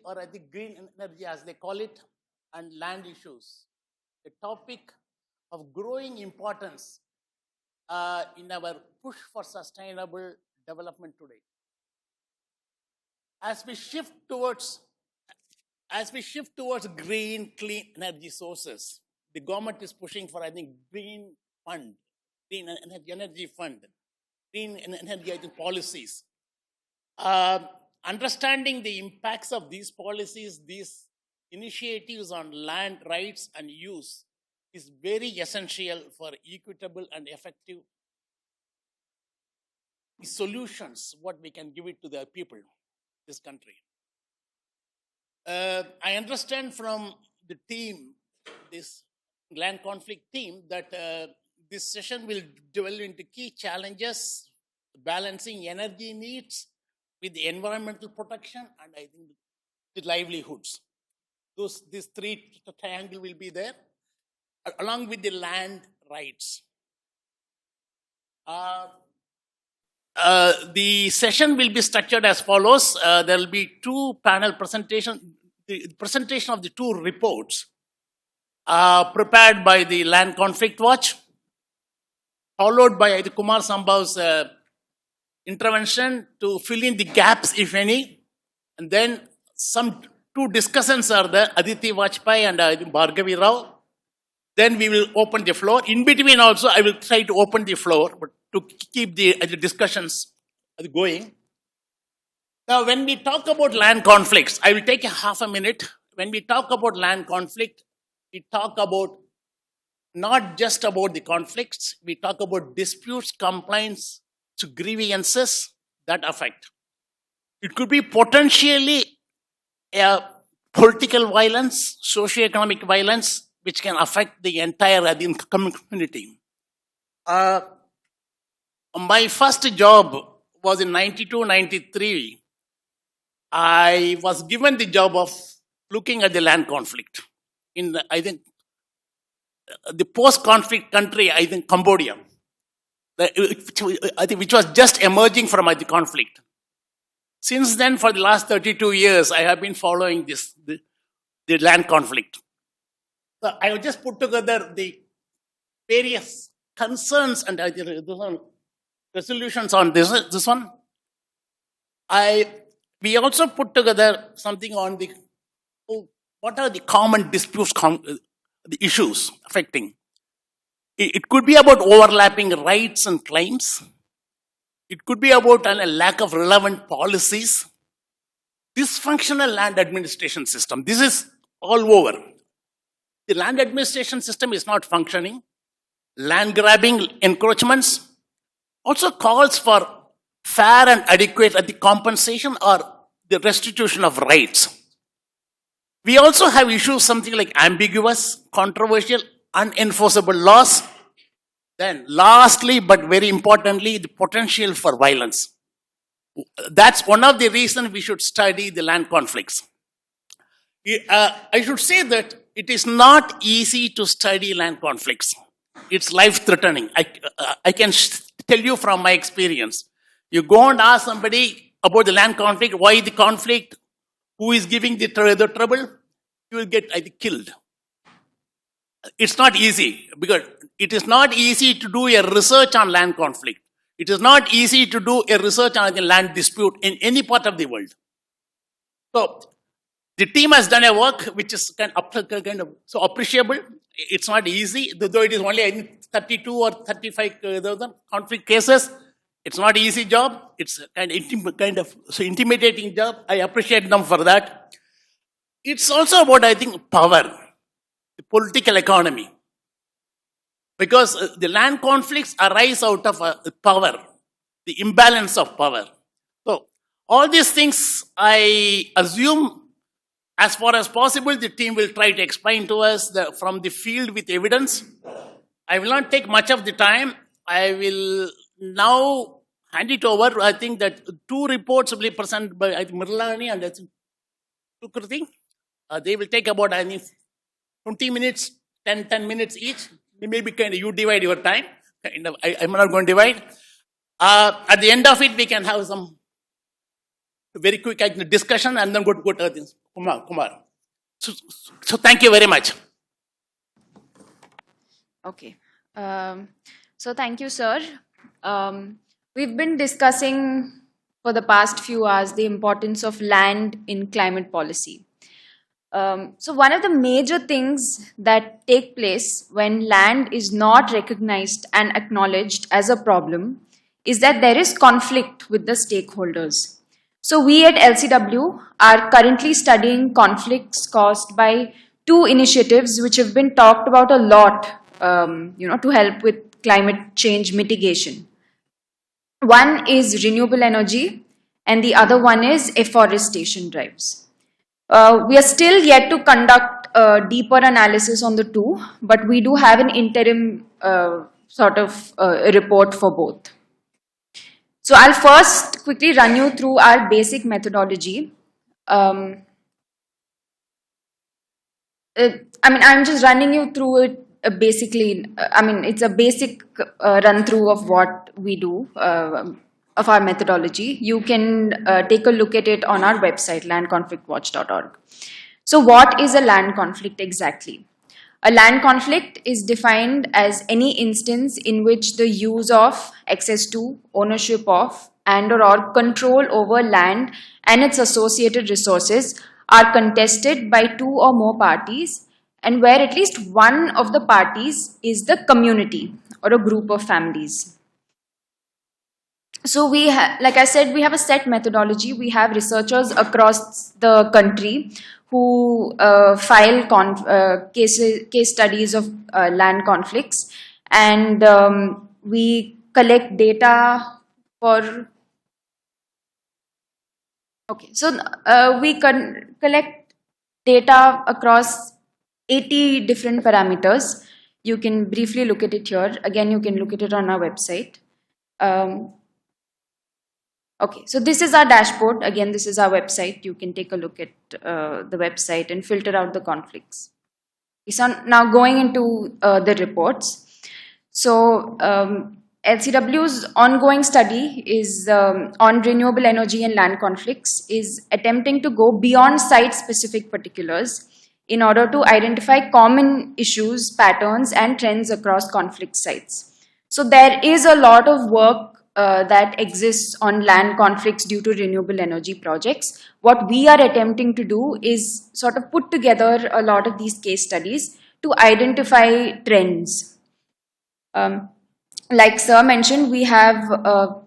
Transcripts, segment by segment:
or I think green energy as they call it, and land issues, a topic of growing importance in our push for sustainable development today. As we shift towards green, clean energy sources, the government is pushing for, I think, green energy fund, green energy, I think, policies. Understanding the impacts of these policies, these initiatives on land rights and use is very essential for equitable and effective solutions, what we can give it to the people, this country. I understand from the team, this land conflict team, that this session will delve into key challenges, balancing energy needs with the environmental protection and I think the livelihoods. These three triangle will be there, along with the land rights. The session will be structured as follows. There will be two panel presentations. The presentation of the two reports prepared by the Land Conflict Watch, followed by Kumar Sambhav's intervention to fill in the gaps, if any. And then some two discussants are there, Aditi Vajpayee and Bhargavi Rao. Then we will open the floor. In between also, I will try to open the floor, but to keep the discussions going. Now, when we talk about land conflicts, I will take a half a minute. When we talk about land conflict, we talk about not just about the conflicts, we talk about disputes, complaints, to grievances that affect. It could be potentially a political violence, socioeconomic violence, which can affect the entire community. My first job was in 92-93. I was given the job of looking at the land conflict in, I think, the post-conflict country, I think, Cambodia, which was just emerging from the conflict. Since then, for the last 32 years, I have been following the land conflict. So I have just put together the various concerns and resolutions on this one. We also put together something on what are the common disputes, the issues affecting. It could be about overlapping rights and claims. It could be about a lack of relevant policies. Dysfunctional land administration system. This is all over. The land administration system is not functioning. Land grabbing, encroachments. Also calls for fair and adequate compensation or the restitution of rights. We also have issues something like ambiguous, controversial, unenforceable laws. Then lastly, but very importantly, the potential for violence. That's one of the reasons we should study the land conflicts. I should say that it is not easy to study land conflicts. It's life-threatening. I can tell you from my experience. You go and ask somebody about the land conflict, why the conflict, who is giving the trouble, you will get killed. It's not easy because it is not easy to do a research on land conflict. It is not easy to do a research on the land dispute in any part of the world. So the team has done a work which is kind of so appreciable. It's not easy, though it is only 32 or 35 conflict cases. It's not easy job. It's kind of so intimidating job. I appreciate them for that. It's also about, I think, power, the political economy. Because the land conflicts arise out of power, the imbalance of power. So all these things, I assume, as far as possible, the team will try to explain to us from the field with evidence. I will not take much of the time. I will now hand it over. I think that two reports will be presented by Mirlani and Sukriti. They will take about 20 minutes, 10 minutes each. Maybe you divide your time. I'm not going to divide. At the end of it, we can have some very quick discussion and then go to this. Kumar. So thank you very much. Okay. So thank you, sir. We've been discussing for the past few hours the importance of land in climate policy. So one of the major things that take place when land is not recognized and acknowledged as a problem is that there is conflict with the stakeholders. So we at LCW are currently studying conflicts caused by two initiatives which have been talked about a lot, to help with climate change mitigation. One is renewable energy, and the other one is afforestation drives. We are still yet to conduct a deeper analysis on the two, but we do have an interim report for both. So I'll first quickly run you through our basic methodology. I'm just running you through it basically. It's a basic run through of what we do, of our methodology. You can take a look at it on our website, landconflictwatch.org. So what is a land conflict exactly? A land conflict is defined as any instance in which the use of, access to, ownership of, and/or control over land and its associated resources are contested by two or more parties, and where at least one of the parties is the community or a group of families. So like I said, we have a set methodology. We have researchers across the country who file case studies of land conflicts, and we collect data for. Okay, so we collect data across 80 different parameters. You can briefly look at it here. Again, you can look at it on our website. Okay, so this is our dashboard. Again, this is our website. You can take a look at the website and filter out the conflicts. So now going into the reports. So LCW's ongoing study is on renewable energy and land conflicts is attempting to go beyond site-specific particulars in order to identify common issues, patterns, and trends across conflict sites. So there is a lot of work that exists on land conflicts due to renewable energy projects. What we are attempting to do is sort of put together a lot of these case studies to identify trends. Like Sir mentioned, we have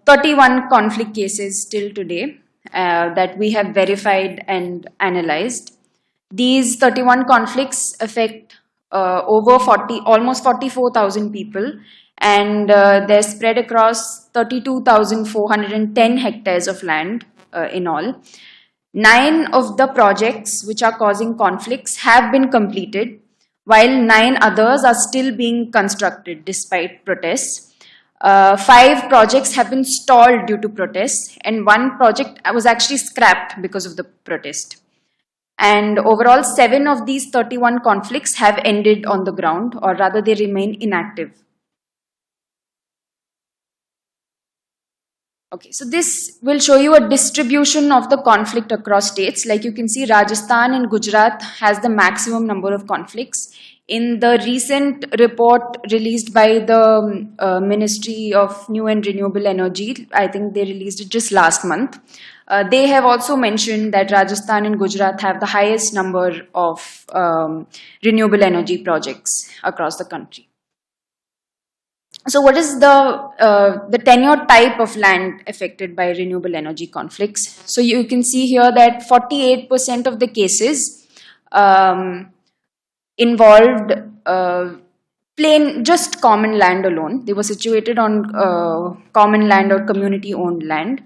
31 conflict cases till today that we have verified and analyzed. These 31 conflicts affect almost 44,000 people, and they're spread across 32,410 hectares of land in all. 9 of the projects which are causing conflicts have been completed, while 9 others are still being constructed despite protests. 5 projects have been stalled due to protests, and 1 project was actually scrapped because of the protest. And overall, 7 of these 31 conflicts have ended on the ground, or rather they remain inactive. Okay, so this will show you a distribution of the conflict across states. Like you can see, Rajasthan and Gujarat has the maximum number of conflicts. In the recent report released by the Ministry of New and Renewable Energy, I think they released it just last month, they have also mentioned that Rajasthan and Gujarat have the highest number of renewable energy projects across the country. So what is the tenure type of land affected by renewable energy conflicts? So you can see here that 48% of the cases involved just common land alone. They were situated on common land or community-owned land.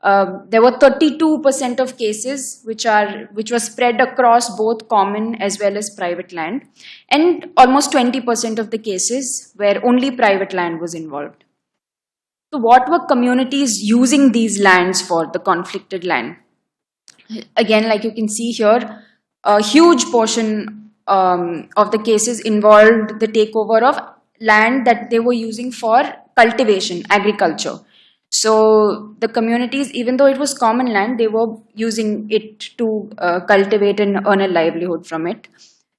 There were 32% of cases which were spread across both common as well as private land, and almost 20% of the cases where only private land was involved. So what were communities using these lands for, the conflicted land? Again, like you can see here, a huge portion of the cases involved the takeover of land that they were using for cultivation, agriculture. So the communities, even though it was common land, they were using it to cultivate and earn a livelihood from it.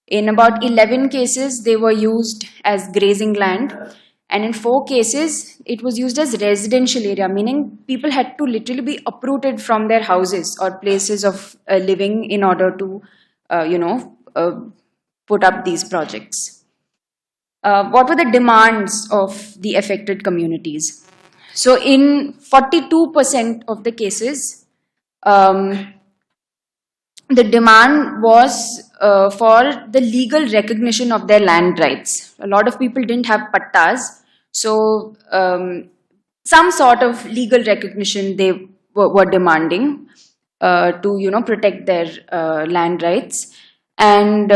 In about 11 cases, they were used as grazing land. And in 4 cases, it was used as residential area, meaning people had to literally be uprooted from their houses or places of living in order to, put up these projects. What were the demands of the affected communities? So, in 42% of the cases, um, the demand was for the legal recognition of their land rights. A lot of people didn't have pattas, so some sort of legal recognition they were demanding to, protect their land rights. And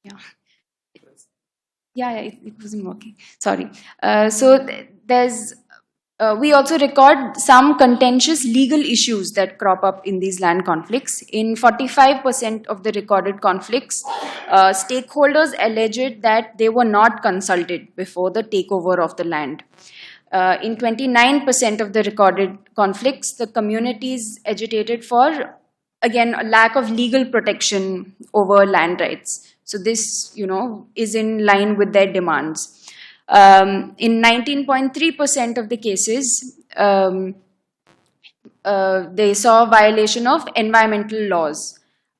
yeah. Yeah, it wasn't working. Sorry. There's we also record some contentious legal issues that crop up in these land conflicts. In 45% of the recorded conflicts, stakeholders alleged that they were not consulted before the takeover of the land. In 29% of the recorded conflicts, the communities agitated for, again, a lack of legal protection over land rights. So this, is in line with their demands. In 19.3% of the cases, they saw violation of environmental laws.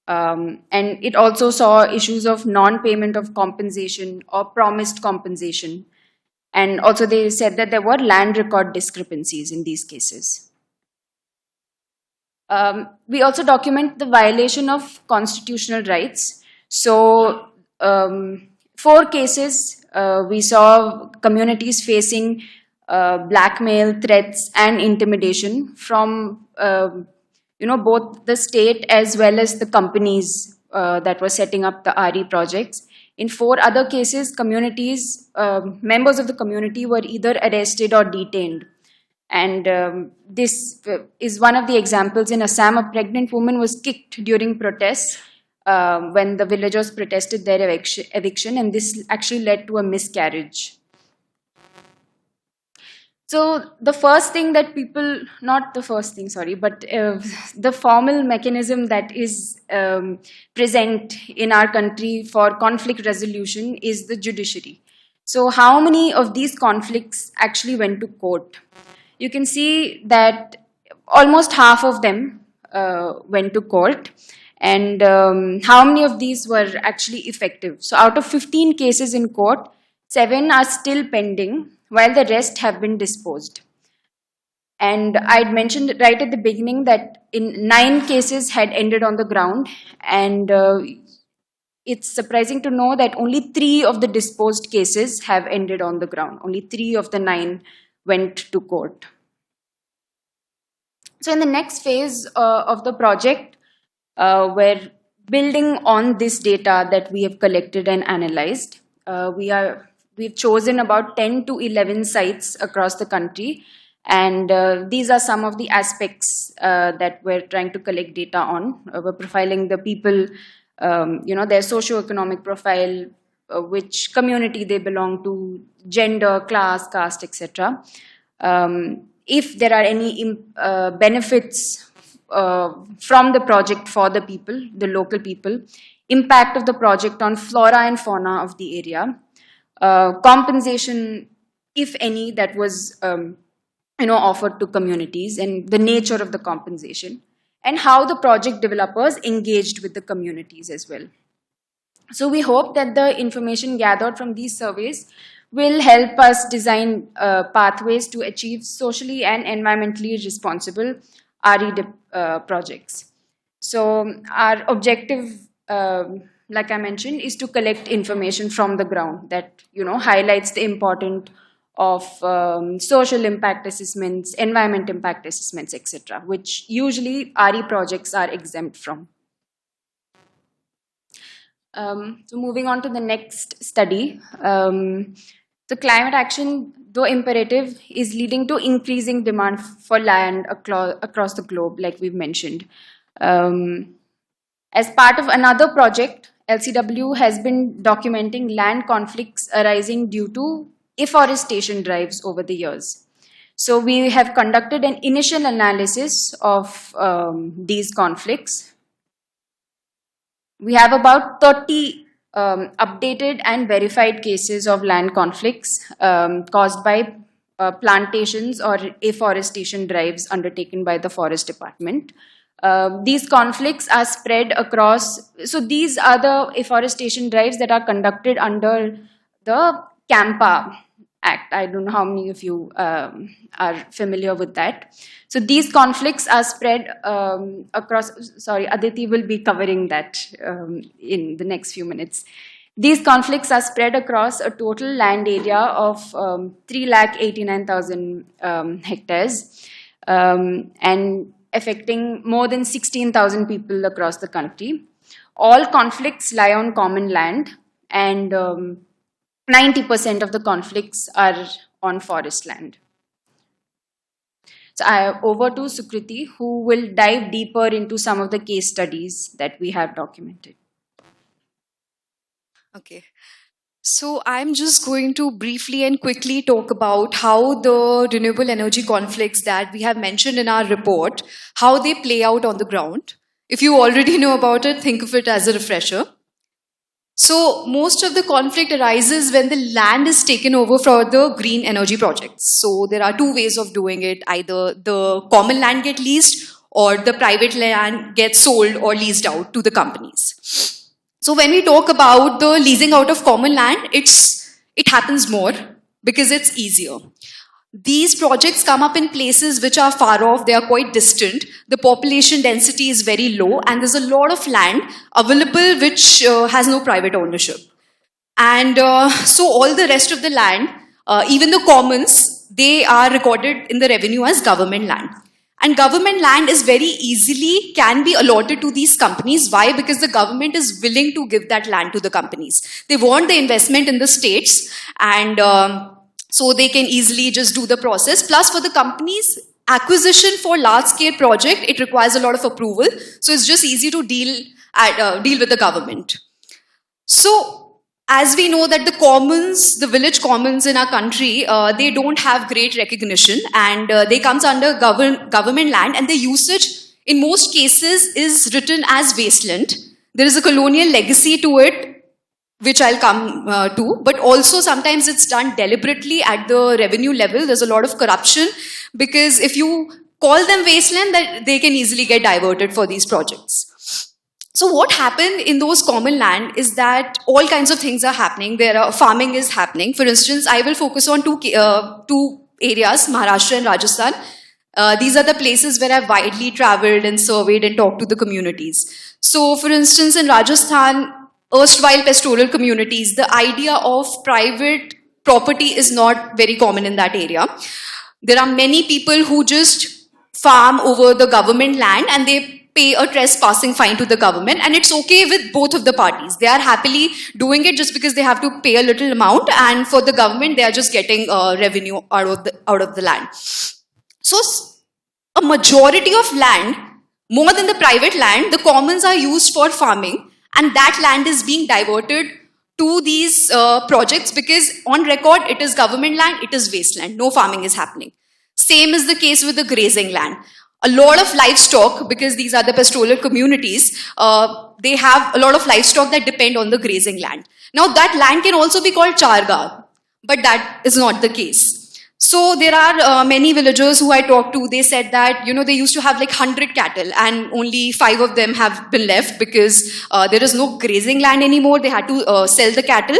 And it also saw issues of non-payment of compensation or promised compensation. And also they said that there were land record discrepancies in these cases. We also document the violation of constitutional rights. So, 4 cases, we saw communities facing blackmail, threats, and intimidation from, both the state as well as the companies that were setting up the RE projects. In 4 other cases, communities, members of the community were either arrested or detained. And this is one of the examples. In Assam, a pregnant woman was kicked during protests when the villagers protested their eviction, and this actually led to a miscarriage. So the first thing that people, not the first thing, sorry, but the formal mechanism that is present in our country for conflict resolution is the judiciary. So how many of these conflicts actually went to court? You can see that almost half of them went to court. And how many of these were actually effective? So out of 15 cases in court, 7 are still pending, while the rest have been disposed. And I'd mentioned right at the beginning that in 9 cases had ended on the ground, and it's surprising to know that only 3 of the disposed cases have ended on the ground. Only 3 of the 9 went to court. So in the next phase of the project, we're building on this data that we have collected and analyzed. We've chosen about 10 to 11 sites across the country, and these are some of the aspects that we're trying to collect data on. We're profiling the people, their socioeconomic profile, which community they belong to, gender, class, caste, etc. If there are any benefits from the project for the people, the local people, impact of the project on flora and fauna of the area, compensation, if any, that was offered to communities, and the nature of the compensation, and how the project developers engaged with the communities as well. So we hope that the information gathered from these surveys will help us design pathways to achieve socially and environmentally responsible RE projects. So our objective, like I mentioned, is to collect information from the ground that highlights the importance of social impact assessments, environment impact assessments, etc., which usually RE projects are exempt from. So moving on to the next study, the climate action, though imperative, is leading to increasing demand for land across the globe, like we've mentioned. As part of another project, LCW has been documenting land conflicts arising due to afforestation drives over the years. So we have conducted an initial analysis of these conflicts. We have about 30 updated and verified cases of land conflicts caused by plantations or afforestation drives undertaken by the Forest Department. These conflicts are spread across, so these are the afforestation drives that are conducted under the CAMPA Act. I don't know how many of you are familiar with that. So these conflicts are spread across, sorry, Aditi will be covering that in the next few minutes. These conflicts are spread across a total land area of 3,89,000 hectares and affecting more than 16,000 people across the country. All conflicts lie on common land, and 90% of the conflicts are on forest land. So over to Sukriti, who will dive deeper into some of the case studies that we have documented. Okay. So I'm just going to briefly and quickly talk about how the renewable energy conflicts that we have mentioned in our report, how they play out on the ground. If you already know about it, think of it as a refresher. So most of the conflict arises when the land is taken over for the green energy projects. So there are two ways of doing it. Either the common land gets leased or the private land gets sold or leased out to the companies. So when we talk about the leasing out of common land, it happens more because it's easier. These projects come up in places which are far off, they are quite distant, the population density is very low, and there's a lot of land available which has no private ownership. And so all the rest of the land, even the commons, they are recorded in the revenue as government land. And government land is very easily can be allotted to these companies. Why? Because the government is willing to give that land to the companies. They want the investment in the states, and so they can easily just do the process. Plus, for the companies, acquisition for large-scale project, it requires a lot of approval. So it's just easy to deal with the government. So as we know that the commons, the village commons in our country, they don't have great recognition, and they comes under government land, and the usage in most cases is written as wasteland. There is a colonial legacy to it, which I'll come to, but also sometimes it's done deliberately at the revenue level. There's a lot of corruption because if you call them wasteland, that they can easily get diverted for these projects. So what happened in those common land is that all kinds of things are happening. Farming is happening. For instance, I will focus on two areas, Maharashtra and Rajasthan. These are the places where I've widely traveled and surveyed and talked to the communities. So for instance, in Rajasthan, erstwhile pastoral communities, the idea of private property is not very common in that area. There are many people who just farm over the government land and they pay a trespassing fine to the government, and it's okay with both of the parties. They are happily doing it just because they have to pay a little amount, and for the government, they are just getting revenue out of the land. So a majority of land, more than the private land, the commons are used for farming, and that land is being diverted to these projects because on record, it is government land, it is wasteland, no farming is happening. Same is the case with the grazing land. A lot of livestock, because these are the pastoral communities, they have a lot of livestock that depend on the grazing land. Now that land can also be called charga, but that is not the case. So there are many villagers who I talked to, they said that, they used to have like 100 cattle and only 5 of them have been left because there is no grazing land anymore. They had to sell the cattle,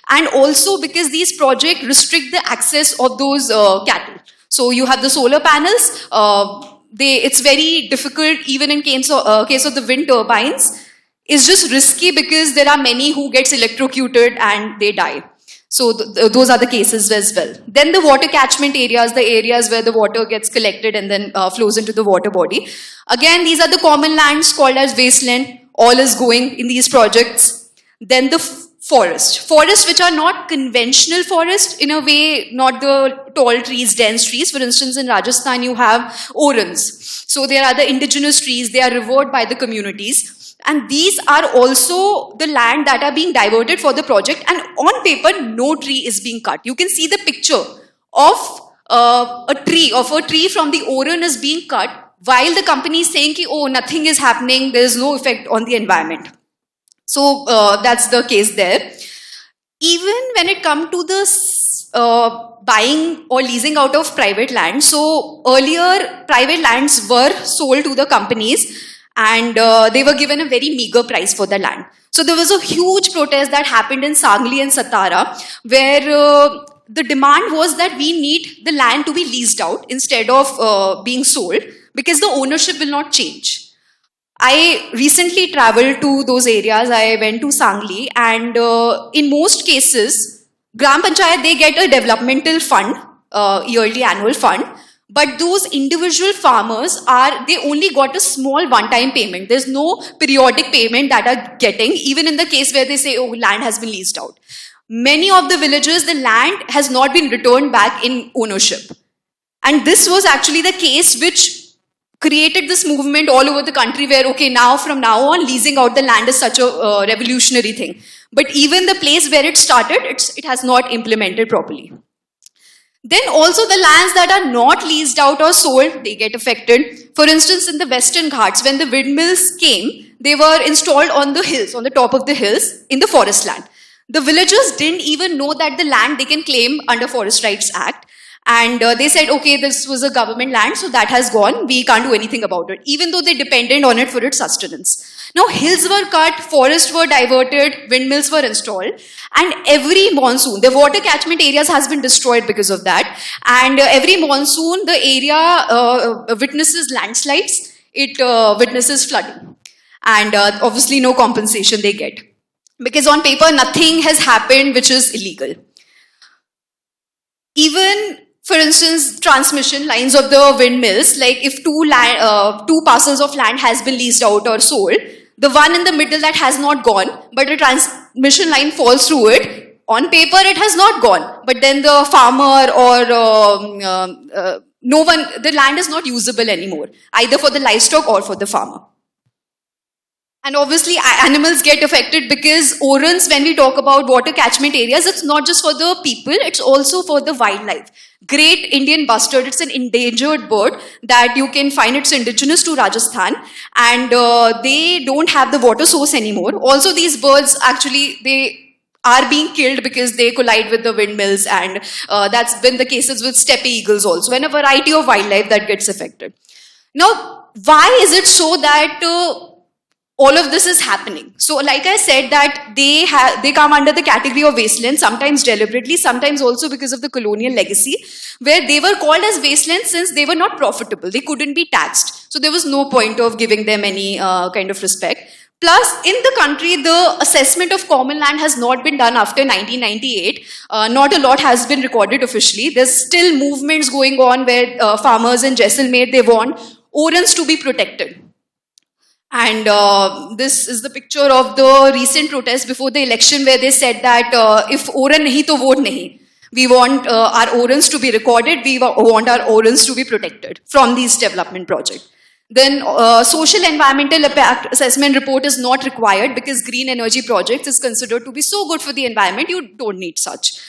and also because these projects restrict the access of those cattle. So you have the solar panels, it's very difficult even in case of the wind turbines. It's just risky because there are many who gets electrocuted and they die. So those are the cases as well. Then the water catchment areas, the areas where the water gets collected and then flows into the water body. Again, these are the common lands called as wasteland. All is going in these projects. Then the forests which are not conventional forest in a way, not the tall trees, dense trees. For instance, in Rajasthan, you have orans. So there are the indigenous trees, they are revered by the communities. And these are also the land that are being diverted for the project, and on paper, no tree is being cut. You can see the picture of a tree from the Oran is being cut, while the company is saying, oh, nothing is happening, there is no effect on the environment. So that's the case there. Even when it comes to the buying or leasing out of private land, so earlier private lands were sold to the companies, and they were given a very meager price for the land. So there was a huge protest that happened in Sangli and Satara, where the demand was that we need the land to be leased out instead of being sold, because the ownership will not change. I recently traveled to those areas. I went to Sangli, and in most cases, Gram Panchayat, they get a developmental fund, yearly annual fund, but those individual farmers they only got a small one-time payment. There's no periodic payment that are getting, even in the case where they say, oh, land has been leased out. Many of the villages, the land has not been returned back in ownership. And this was actually the case which created this movement all over the country where, okay, now from now on, leasing out the land is such a revolutionary thing. But even the place where it started, it has not implemented properly. Then also the lands that are not leased out or sold, they get affected. For instance, in the Western Ghats, when the windmills came, they were installed on the hills, on the top of the hills, in the forest land. The villagers didn't even know that the land they can claim under Forest Rights Act. And they said, okay, this was a government land, so that has gone. We can't do anything about it, even though they depended on it for its sustenance. Now, hills were cut, forests were diverted, windmills were installed, and every monsoon, the water catchment areas has been destroyed because of that. And every monsoon, the area witnesses landslides, it witnesses flooding. And obviously, no compensation they get. Because on paper, nothing has happened which is illegal. Even, for instance, transmission lines of the windmills, like if two parcels of land has been leased out or sold, the one in the middle that has not gone, but a transmission line falls through it, on paper it has not gone, but then the farmer or the land is not usable anymore, either for the livestock or for the farmer. And obviously, animals get affected because Orans, when we talk about water catchment areas, it's not just for the people, it's also for the wildlife. Great Indian bustard, it's an endangered bird that you can find, it's indigenous to Rajasthan, and they don't have the water source anymore. Also, these birds actually, they are being killed because they collide with the windmills, and that's been the cases with steppe eagles also, and a variety of wildlife that gets affected. Now, why is it so that all of this is happening? So like I said, that they come under the category of wasteland, sometimes deliberately, sometimes also because of the colonial legacy, where they were called as wasteland since they were not profitable. They couldn't be taxed. So there was no point of giving them any kind of respect. Plus, in the country, the assessment of common land has not been done after 1998. Not a lot has been recorded officially. There's still movements going on where farmers in Jaisalmer, they want Orans to be protected. And this is the picture of the recent protest before the election, where they said that if Oran nahi to vote nahi. We want our Orans to be recorded, we want our Orans to be protected from these development projects. Then social environmental impact assessment report is not required because green energy projects is considered to be so good for the environment, you don't need such.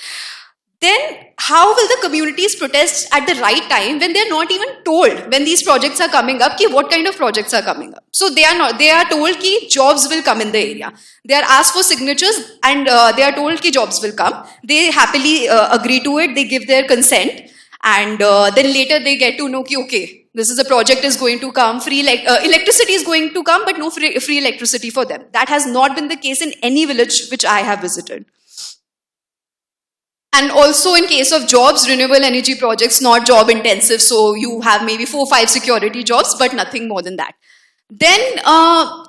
Then how will the communities protest at the right time when they're not even told when these projects are coming up, what kind of projects are coming up? So they are told that jobs will come in the area. They are asked for signatures and they are told that jobs will come. They happily agree to it, they give their consent, and then later they get to know that, okay, this is a project is going to come, free electricity is going to come, but no free electricity for them. That has not been the case in any village which I have visited. And also in case of jobs, renewable energy projects, not job intensive, so you have maybe 4-5 security jobs, but nothing more than that. Then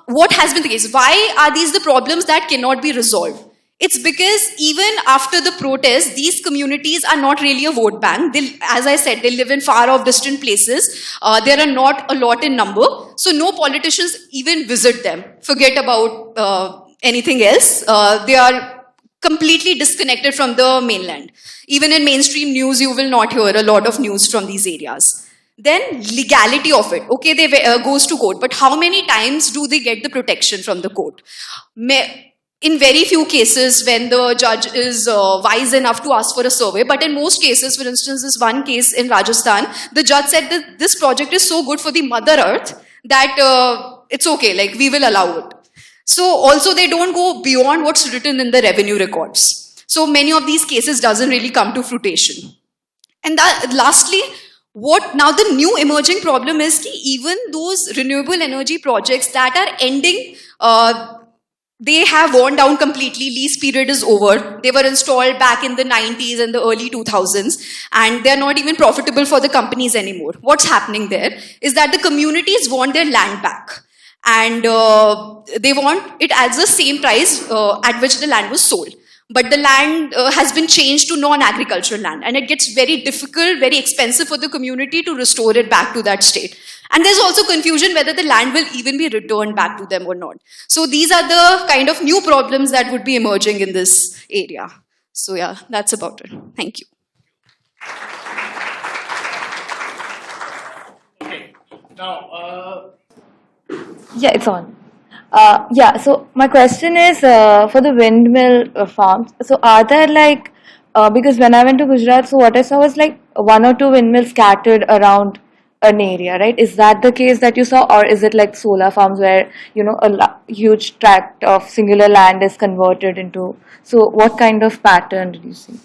what has been the case? Why are these the problems that cannot be resolved? It's because even after the protest, these communities are not really a vote bank. As I said, they live in far off distant places. There are not a lot in number, so no politicians even visit them. Forget about anything else. They are completely disconnected from the mainland. Even in mainstream news, you will not hear a lot of news from these areas. Then legality of it. Okay, they goes to court, but how many times do they get the protection from the court? In very few cases when the judge is wise enough to ask for a survey, but in most cases, for instance, this one case in Rajasthan, the judge said that this project is so good for the mother earth that it's okay, like we will allow it. So also they don't go beyond what's written in the revenue records. So many of these cases doesn't really come to fruition. And lastly, what now the new emerging problem is that even those renewable energy projects that are ending, they have worn down completely. Lease period is over. They were installed back in the 90s and the early 2000s, and they're not even profitable for the companies anymore. What's happening there is that the communities want their land back, and they want it at the same price at which the land was sold. But the land has been changed to non-agricultural land, and it gets very difficult, very expensive for the community to restore it back to that state. And there's also confusion whether the land will even be returned back to them or not. So these are the kind of new problems that would be emerging in this area. So yeah, that's about it. Thank you. Okay. Now, Yeah, it's on. Yeah, so my question is for the windmill farms. So are there like, because when I went to Gujarat, so what I saw was like one or two windmills scattered around an area, right? Is that the case that you saw, or is it like solar farms where, you know, a huge tract of singular land is converted into? So what kind of pattern did you see?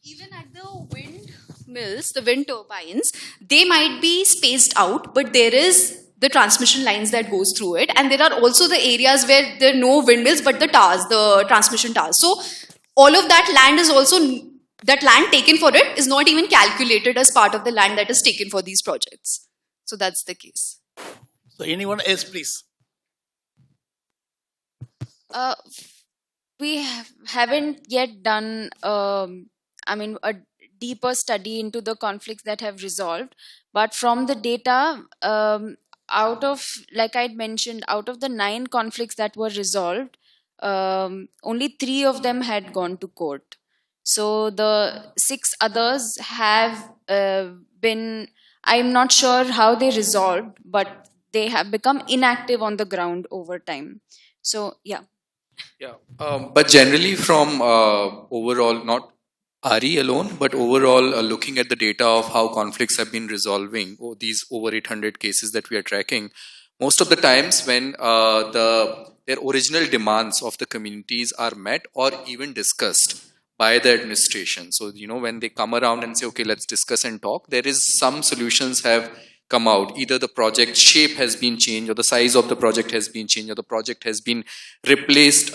Even at the windmills, the wind turbines, they might be spaced out, but there is the transmission lines that goes through it, and there are also the areas where there are no windmills but the towers, the transmission towers. So all of that land is also, that land taken for it is not even calculated as part of the land that is taken for these projects. So that's the case. so anyone else, please? Uh, we haven't yet done, a deeper study into the conflicts that have resolved. But from the data, out of, like I'd mentioned, out of the 9 conflicts that were resolved, only 3 of them had gone to court. So the 6 others have been, I'm not sure how they resolved, but they have become inactive on the ground over time. So, yeah. Yeah, but generally from overall, not RE alone, but overall looking at the data of how conflicts have been resolving, these over 800 cases that we are tracking, most of the times when their original demands of the communities are met or even discussed by the administration. So, you know, when they come around and say, okay, let's discuss and talk, there is some solutions have come out. Either the project shape has been changed, or the size of the project has been changed, or the project has been replaced. It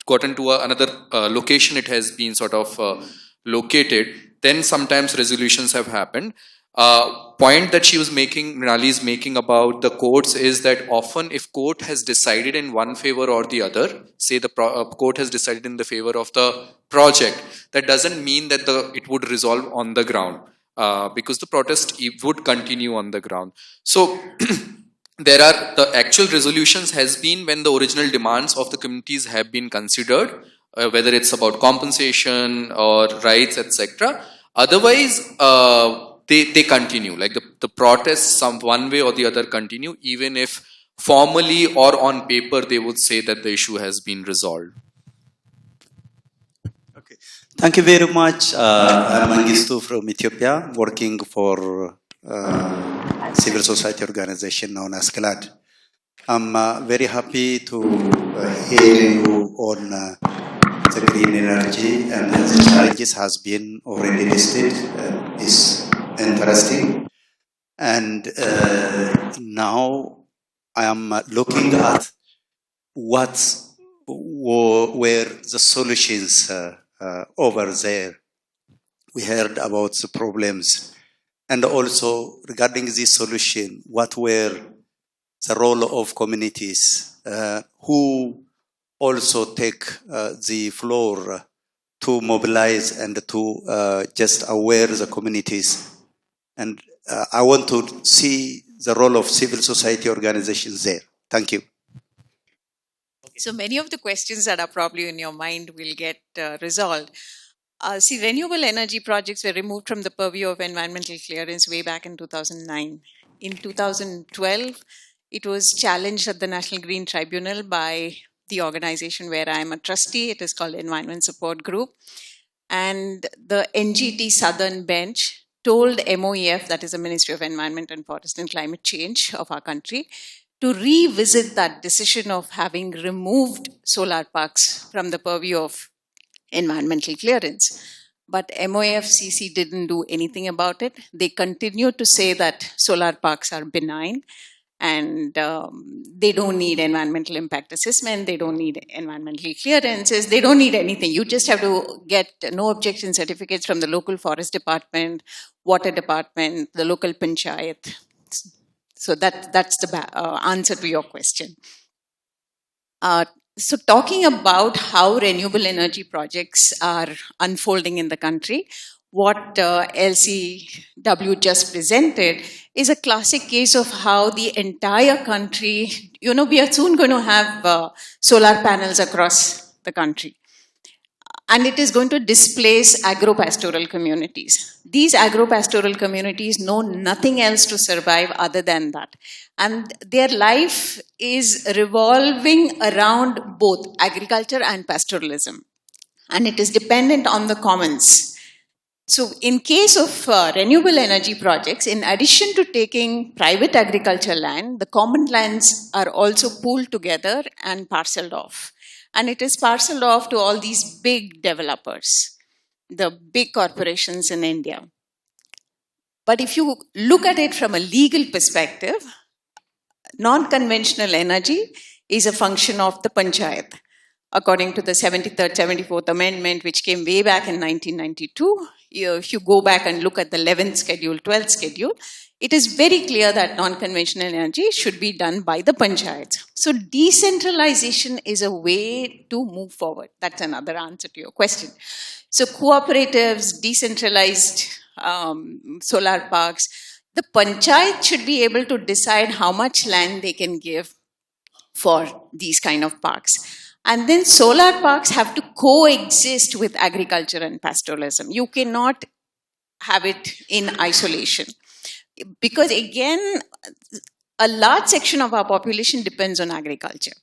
got into another location, it has been sort of located. Then sometimes resolutions have happened. Point that she was making, Mrinali is making about the courts is that often if court has decided in one favor or the other, say the court has decided in the favor of the project, that doesn't mean that it would resolve on the ground. Because the protest would continue on the ground. So there are the actual resolutions has been when the original demands of the communities have been considered, whether it's about compensation or rights, etc. Otherwise, they continue, like the protests, some one way or the other continue, even if formally or on paper they would say that the issue has been resolved. Okay, thank you very much. I'm Mengistu from Ethiopia, working for civil society organization known as GLAD. I'm very happy to hear you on the green energy, and the challenges has been already listed. Is interesting, and now I am looking at what were the solutions over there. We heard about the problems, and also regarding this solution, what were the role of communities who also take the floor to mobilize and to just aware the communities. And I want to see the role of civil society organizations there. Thank you. So many of the questions that are probably in your mind will get resolved. See, renewable energy projects were removed from the purview of environmental clearance way back in 2009. In 2012, it was challenged at the National Green Tribunal by the organization where I am a trustee. It is called Environment Support Group. And the NGT Southern Bench told MOEF, that is the Ministry of Environment and Forest and Climate Change of our country, to revisit that decision of having removed solar parks from the purview of environmental clearance. But MOFCC didn't do anything about it. They continue to say that solar parks are benign and they don't need environmental impact assessment, they don't need environmental clearances, they don't need anything. You just have to get no objection certificates from the local forest department, water department, the local panchayat. So that's the answer to your question. So talking about how renewable energy projects are unfolding in the country, what LCW just presented is a classic case of how the entire country, we are soon going to have solar panels across the country. And it is going to displace agro-pastoral communities. These agro-pastoral communities know nothing else to survive other than that. And their life is revolving around both agriculture and pastoralism. And it is dependent on the commons. So in case of renewable energy projects, in addition to taking private agriculture land, the common lands are also pooled together and parceled off. And it is parceled off to all these big developers, the big corporations in India. But if you look at it from a legal perspective, non-conventional energy is a function of the panchayat. According to the 73rd, 74th Amendment, which came way back in 1992, if you go back and look at the 11th schedule, 12th schedule, it is very clear that non-conventional energy should be done by the panchayats. So decentralization is a way to move forward. That's another answer to your question. So cooperatives, decentralized solar parks, the panchayat should be able to decide how much land they can give for these kind of parks. And then solar parks have to coexist with agriculture and pastoralism. You cannot have it in isolation. Because again, a large section of our population depends on agriculture.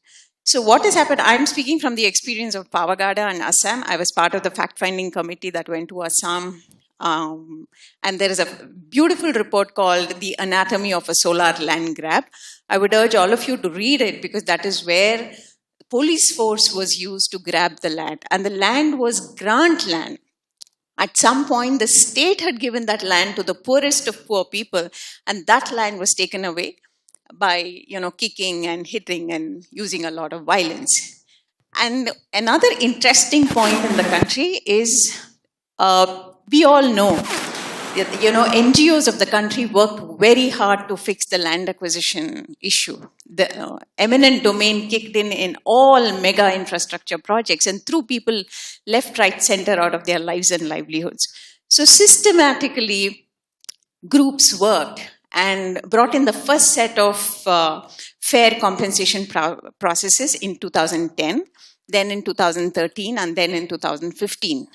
So what has happened, I'm speaking from the experience of Pavagada and Assam. I was part of the fact-finding committee that went to Assam. And there is a beautiful report called The Anatomy of a Solar Land Grab. I would urge all of you to read it because that is where police force was used to grab the land. And the land was grant land. At some point, the state had given that land to the poorest of poor people, and that land was taken away by, kicking and hitting and using a lot of violence. And another interesting point in the country is, we all know, NGOs of the country worked very hard to fix the land acquisition issue. The eminent domain kicked in all mega infrastructure projects and threw people left, right, center out of their lives and livelihoods. So systematically, groups worked and brought in the first set of fair compensation processes in 2010, then in 2013, and then in 2015.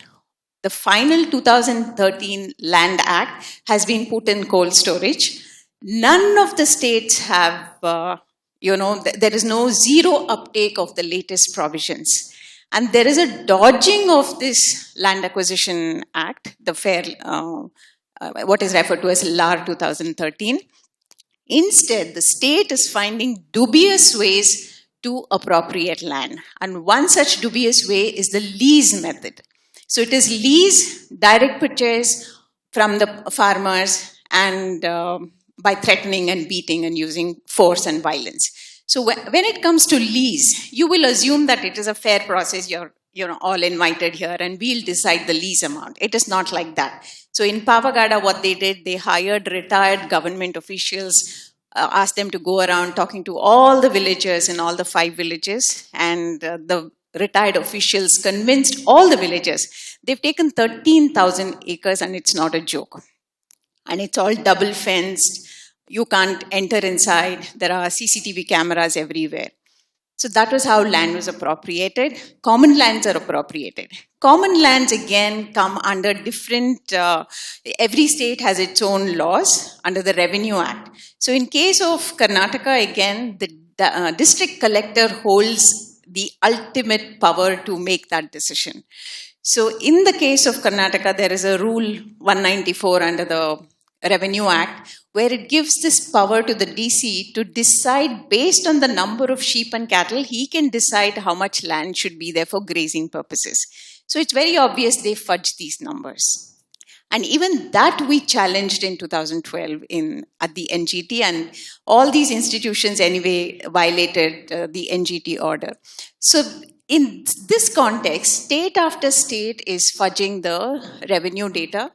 The final 2013 Land Act has been put in cold storage. None of the states have, there is no zero uptake of the latest provisions. And there is a dodging of this Land Acquisition Act, the fair, what is referred to as LAR 2013. Instead, the state is finding dubious ways to appropriate land. And one such dubious way is the lease method. So it is lease, direct purchase from the farmers and by threatening and beating and using force and violence. So when it comes to lease, you will assume that it is a fair process. You're all invited here and we'll decide the lease amount. It is not like that. So in Pavagada, what they did, they hired retired government officials, asked them to go around talking to all the villagers in all the 5 villages, and the retired officials convinced all the villagers. They've taken 13,000 acres and it's not a joke. And it's all double fenced. You can't enter inside. There are CCTV cameras everywhere. So that was how land was appropriated. Common lands are appropriated. Common lands again come under different, every state has its own laws under the Revenue Act. So in case of Karnataka, again, the district collector holds the ultimate power to make that decision. So in the case of Karnataka, there is a rule 194 under the Revenue Act, where it gives this power to the DC to decide based on the number of sheep and cattle, he can decide how much land should be there for grazing purposes. So it's very obvious they fudge these numbers. And even that we challenged in 2012 at the NGT, and all these institutions anyway violated the NGT order. So in this context, state after state is fudging the revenue data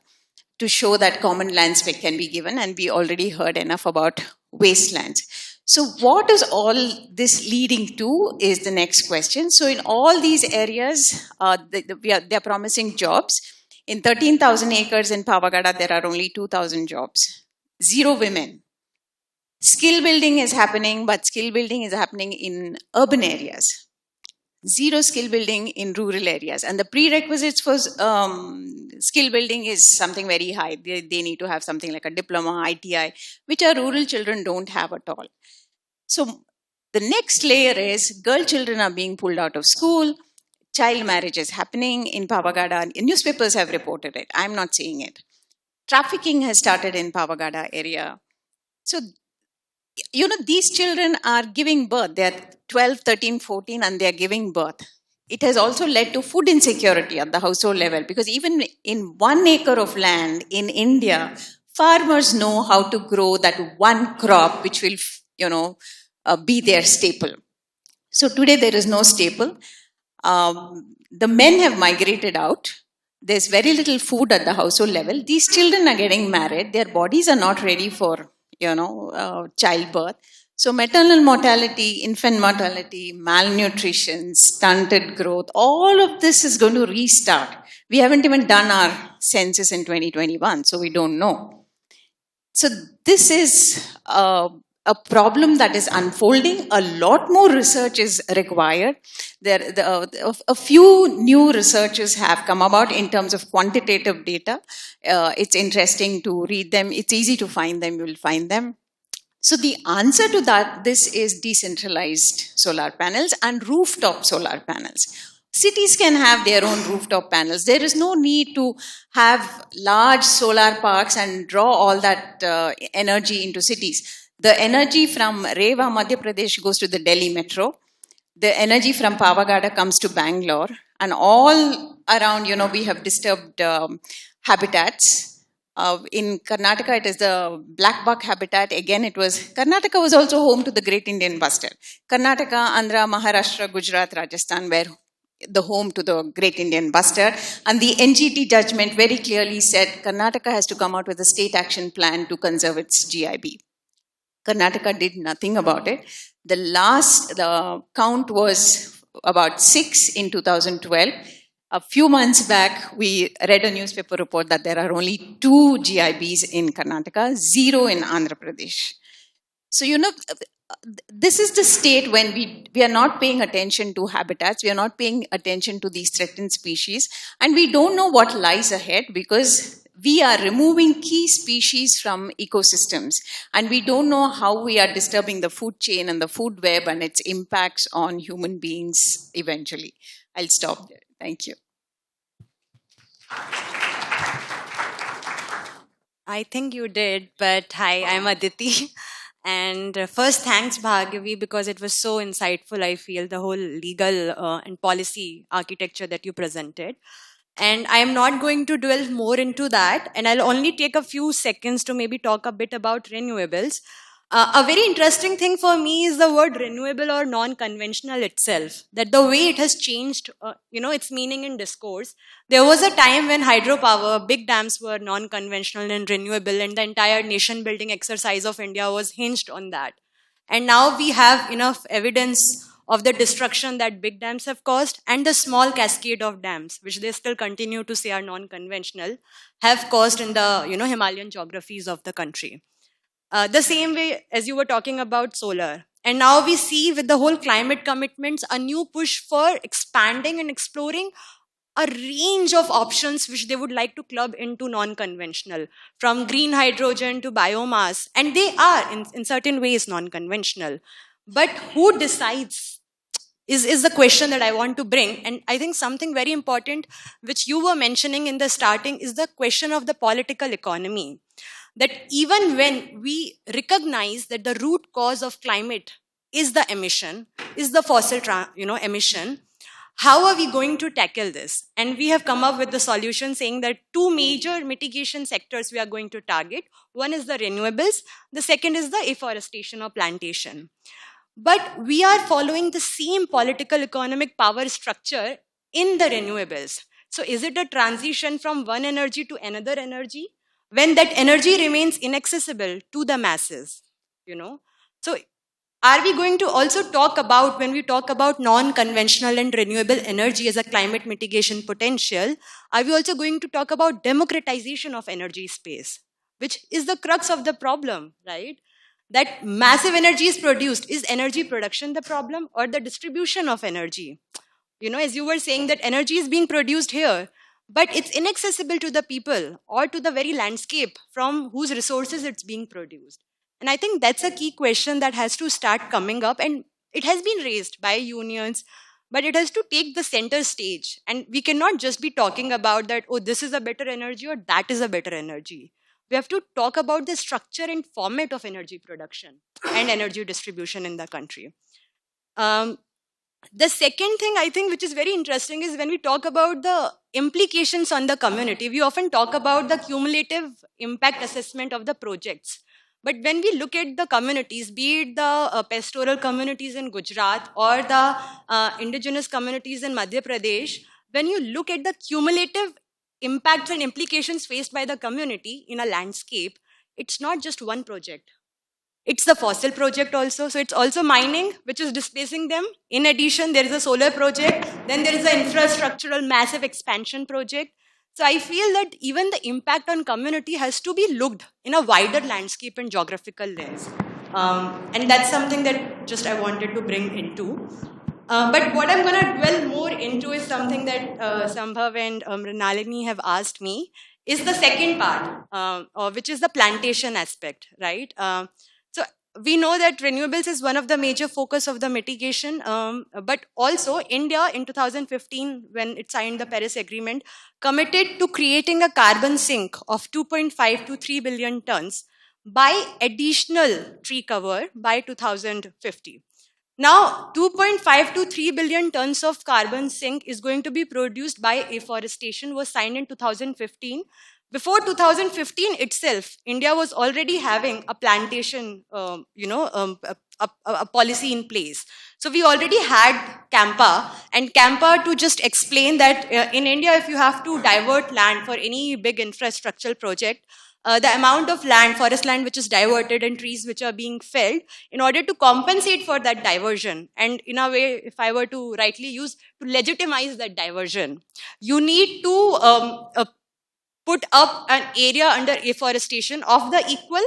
to show that common lands can be given, and we already heard enough about wastelands. So what is all this leading to is the next question. So in all these areas, they're promising jobs. In 13,000 acres in Pavagada, there are only 2,000 jobs. 0 women. Skill building is happening, but skill building is happening in urban areas. 0 skill building in rural areas. And the prerequisites for skill building is something very high. They need to have something like a diploma, ITI, which our rural children don't have at all. So the next layer is girl children are being pulled out of school. Child marriage is happening in Pavagada. Newspapers have reported it. I'm not saying it. Trafficking has started in Pavagada area. So, these children are giving birth. They're 12, 13, 14, and they're giving birth. It has also led to food insecurity at the household level, because even in 1 acre of land in India, farmers know how to grow that one crop which will, be their staple. So today there is no staple. The men have migrated out. There's very little food at the household level. These children are getting married. Their bodies are not ready for, childbirth. So maternal mortality, infant mortality, malnutrition, stunted growth, all of this is going to restart. We haven't even done our census in 2021, so we don't know. So this is a problem that is unfolding. A lot more research is required. A few new researches have come about in terms of quantitative data. It's interesting to read them. It's easy to find them. You will find them. So the answer to this is decentralized solar panels and rooftop solar panels. Cities can have their own rooftop panels. There is no need to have large solar parks and draw all that energy into cities. The energy from Rewa, Madhya Pradesh goes to the Delhi metro. The energy from Pavagada comes to Bangalore. And all around, we have disturbed habitats. In Karnataka, it is the black buck habitat. Again, Karnataka was also home to the Great Indian Bustard. Karnataka, Andhra, Maharashtra, Gujarat, Rajasthan were the home to the Great Indian Bustard. And the NGT judgment very clearly said Karnataka has to come out with a state action plan to conserve its GIB. Karnataka did nothing about it. The count was about 6 in 2012. A few months back, we read a newspaper report that there are only 2 GIBs in Karnataka, 0 in Andhra Pradesh. So, this is the state when we are not paying attention to habitats, we are not paying attention to these threatened species, and we don't know what lies ahead because we are removing key species from ecosystems, and we don't know how we are disturbing the food chain and the food web and its impacts on human beings eventually. I'll stop there. Thank you. I think you did, but hi, I'm Aditi. And first, thanks, Bhargavi, because it was so insightful, I feel, the whole legal and policy architecture that you presented. And I am not going to delve more into that, and I'll only take a few seconds to maybe talk a bit about renewables. A very interesting thing for me is the word renewable or non-conventional itself, that the way it has changed, its meaning in discourse. There was a time when hydropower, big dams were non-conventional and renewable, and the entire nation building exercise of India was hinged on that. And now we have enough evidence of the destruction that big dams have caused, and the small cascade of dams, which they still continue to say are non-conventional, have caused in the Himalayan geographies of the country. The same way as you were talking about solar. And now we see with the whole climate commitments a new push for expanding and exploring a range of options which they would like to club into non-conventional, from green hydrogen to biomass. And they are in certain ways non-conventional. But who decides is the question that I want to bring. And I think something very important, which you were mentioning in the starting, is the question of the political economy. That even when we recognize that the root cause of climate is the emission, is the fossil emission, how are we going to tackle this? And we have come up with the solution saying that two major mitigation sectors we are going to target. One is the renewables, the second is the afforestation or plantation. But we are following the same political economic power structure in the renewables. So is it a transition from one energy to another energy when that energy remains inaccessible to the masses? So are we going to also talk about, when we talk about non-conventional and renewable energy as a climate mitigation potential, are we also going to talk about democratization of energy space, which is the crux of the problem, right? That massive energy is produced. Is energy production the problem or the distribution of energy? As you were saying, that energy is being produced here, but it's inaccessible to the people or to the very landscape from whose resources it's being produced. And I think that's a key question that has to start coming up, and it has been raised by unions, but it has to take the center stage. And we cannot just be talking about that, oh, this is a better energy or that is a better energy. We have to talk about the structure and format of energy production and energy distribution in the country. The second thing I think which is very interesting is when we talk about the implications on the community, we often talk about the cumulative impact assessment of the projects. But when we look at the communities, be it the pastoral communities in Gujarat or the indigenous communities in Madhya Pradesh, when you look at the cumulative impacts and implications faced by the community in a landscape, it's not just one project. It's the fossil project also. So it's also mining, which is displacing them. In addition, there is a solar project. Then there is an infrastructural massive expansion project. So I feel that even the impact on community has to be looked in a wider landscape and geographical lens. And that's something that just I wanted to bring into. But what I'm going to dwell more into is something that Sambhav and Nalini have asked me, is the second part, which is the plantation aspect, right? So we know that renewables is one of the major focus of the mitigation, but also India in 2015, when it signed the Paris Agreement, committed to creating a carbon sink of 2.5 to 3 billion tons by additional tree cover by 2050. Now, 2.5 to 3 billion tons of carbon sink is going to be produced by afforestation, was signed in 2015. Before 2015 itself, India was already having a plantation, a policy in place. So we already had Campa, and Campa, to just explain that in India, if you have to divert land for any big infrastructural project, the amount of land, forest land, which is diverted and trees which are being felled, in order to compensate for that diversion, and in a way, if I were to rightly use, to legitimize that diversion, you need to put up an area under afforestation of the equal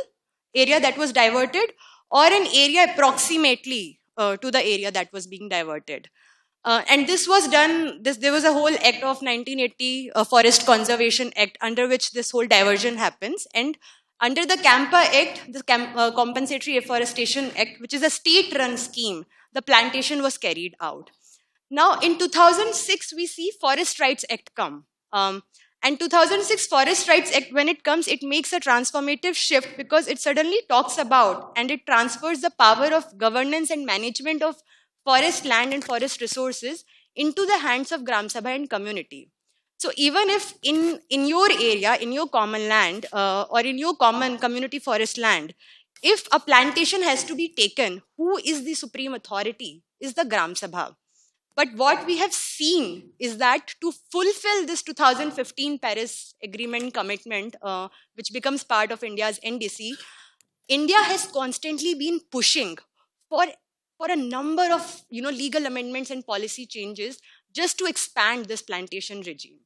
area that was diverted, or an area approximately to the area that was being diverted. And this was done, there was a whole act of 1980, Forest Conservation Act, under which this whole diversion happens. And under the Campa Act, the Compensatory Afforestation Act, which is a state-run scheme, the plantation was carried out. Now, in 2006, we see Forest Rights Act come. And 2006 Forest Rights Act, when it comes, it makes a transformative shift, because it suddenly talks about and it transfers the power of governance and management of forest land and forest resources into the hands of Gram Sabha and community. So even if in your area, in your common land, or in your common community forest land, if a plantation has to be taken, who is the supreme authority? Is the Gram Sabha. But what we have seen is that to fulfill this 2015 Paris Agreement commitment, which becomes part of India's NDC, India has constantly been pushing for a number of legal amendments and policy changes just to expand this plantation regime.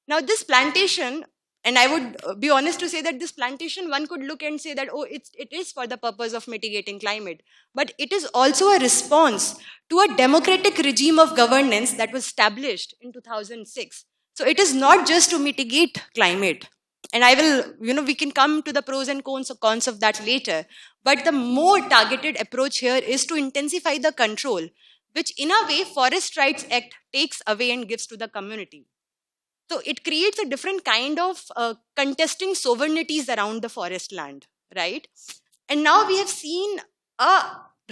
Now, this plantation And I would be honest to say that this plantation, one could look and say that, oh, it is for the purpose of mitigating climate. But it is also a response to a democratic regime of governance that was established in 2006. So it is not just to mitigate climate. And I will, we can come to the pros and cons of that later. But the more targeted approach here is to intensify the control, which in a way Forest Rights Act takes away and gives to the community. So it creates a different kind of contesting sovereignties around the forest land, right? And now we have seen a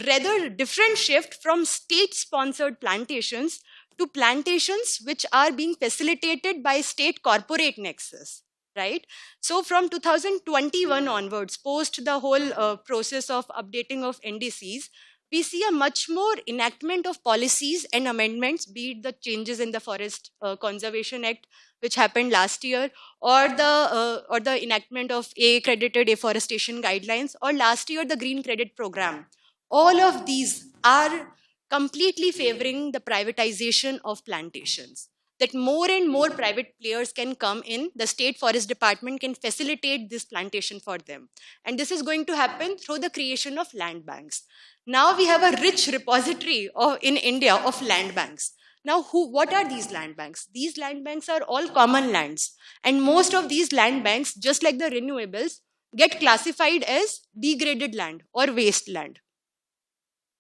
rather different shift from state-sponsored plantations to plantations which are being facilitated by state corporate nexus, right? So from 2021 onwards, post the whole process of updating of NDCs, we see a much more enactment of policies and amendments, be it the changes in the Forest Conservation Act, which happened last year, or the enactment of accredited afforestation guidelines, or last year the Green Credit Program. All of these are completely favoring the privatization of plantations. That more and more private players can come in, the State Forest Department can facilitate this plantation for them. And this is going to happen through the creation of land banks. Now we have a rich repository in India of land banks. Now, what are these land banks? These land banks are all common lands. And most of these land banks, just like the renewables, get classified as degraded land or wasteland.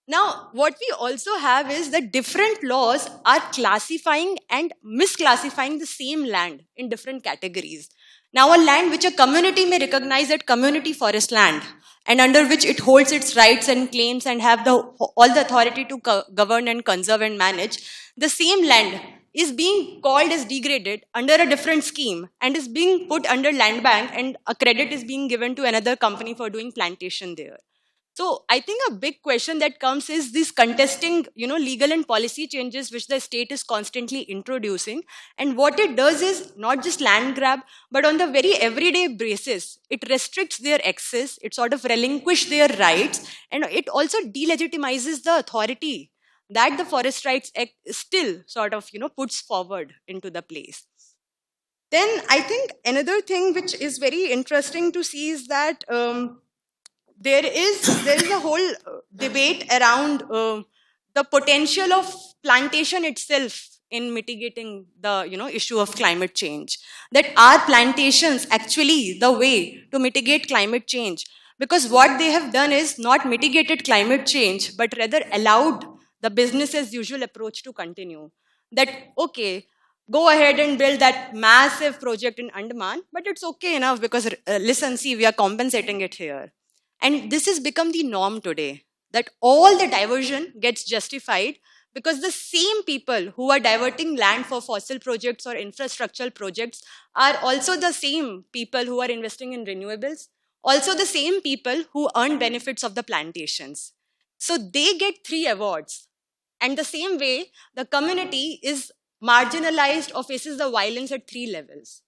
Now, what we also have is that different laws are classifying and misclassifying the same land in different categories. Now, a land which a community may recognize as community forest land, and under which it holds its rights and claims and have all the authority to govern and conserve and manage, the same land is being called as degraded under a different scheme and is being put under land bank, and a credit is being given to another company for doing plantation there. So I think a big question that comes is this contesting, legal and policy changes which the state is constantly introducing. And what it does is not just land grab, but on the very everyday basis, it restricts their access, it sort of relinquishes their rights, and it also delegitimizes the authority that the Forest Rights Act still sort of, puts forward into the place. Then I think another thing which is very interesting to see is that there is a whole debate around the potential of plantation itself in mitigating the issue of climate change. That are plantations actually the way to mitigate climate change? Because what they have done is not mitigated climate change, but rather allowed the business as usual approach to continue. That, okay, go ahead and build that massive project in Andaman, but it's okay enough because listen, see, we are compensating it here. And this has become the norm today, that all the diversion gets justified because the same people who are diverting land for fossil projects or infrastructural projects are also the same people who are investing in renewables, also the same people who earn benefits of the plantations. So they get 3 awards. And the same way, the community is marginalized or faces the violence at 3 levels.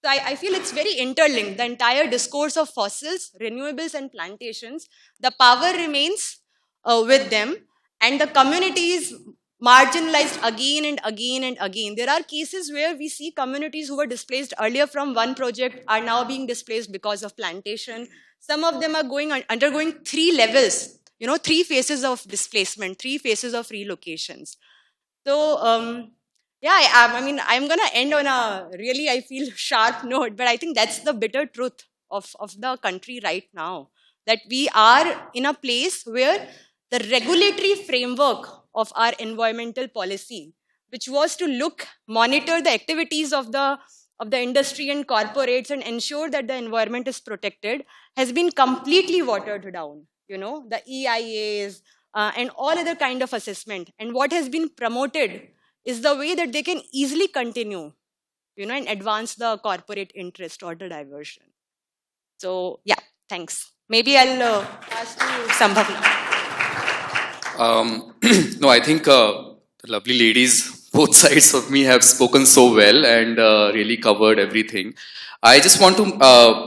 So I feel it's very interlinked. The entire discourse of fossils, renewables, and plantations, the power remains with them, and the community is marginalized again and again and again. There are cases where we see communities who were displaced earlier from one project are now being displaced because of plantation. Some of them are undergoing 3 levels, 3 phases of displacement, 3 phases of relocations. So, yeah, I'm going to end on a really, I feel, sharp note, but I think that's the bitter truth of the country right now, that we are in a place where the regulatory framework of our environmental policy, which was to monitor the activities of the industry and corporates and ensure that the environment is protected, has been completely watered down. The EIAs and all other kind of assessment. And what has been promoted is the way that they can easily continue, and advance the corporate interest or the diversion. So, yeah, thanks. Maybe I'll pass to Sambhav now. No, I think the lovely ladies, both sides of me, have spoken so well and really covered everything. I just want to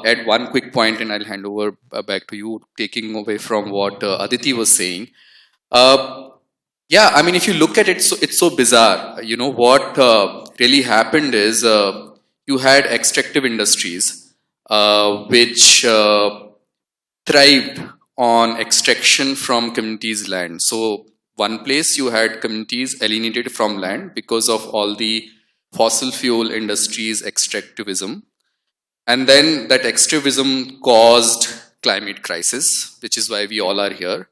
add one quick point, and I'll hand over back to you, taking away from what Aditi was saying. Yeah, if you look at it, it's so bizarre. What really happened is you you had extractive industries, which thrived on extraction from communities' land. So one place you had communities alienated from land because of all the fossil fuel industries extractivism. And then that extractivism caused climate crisis, which is why we all are here.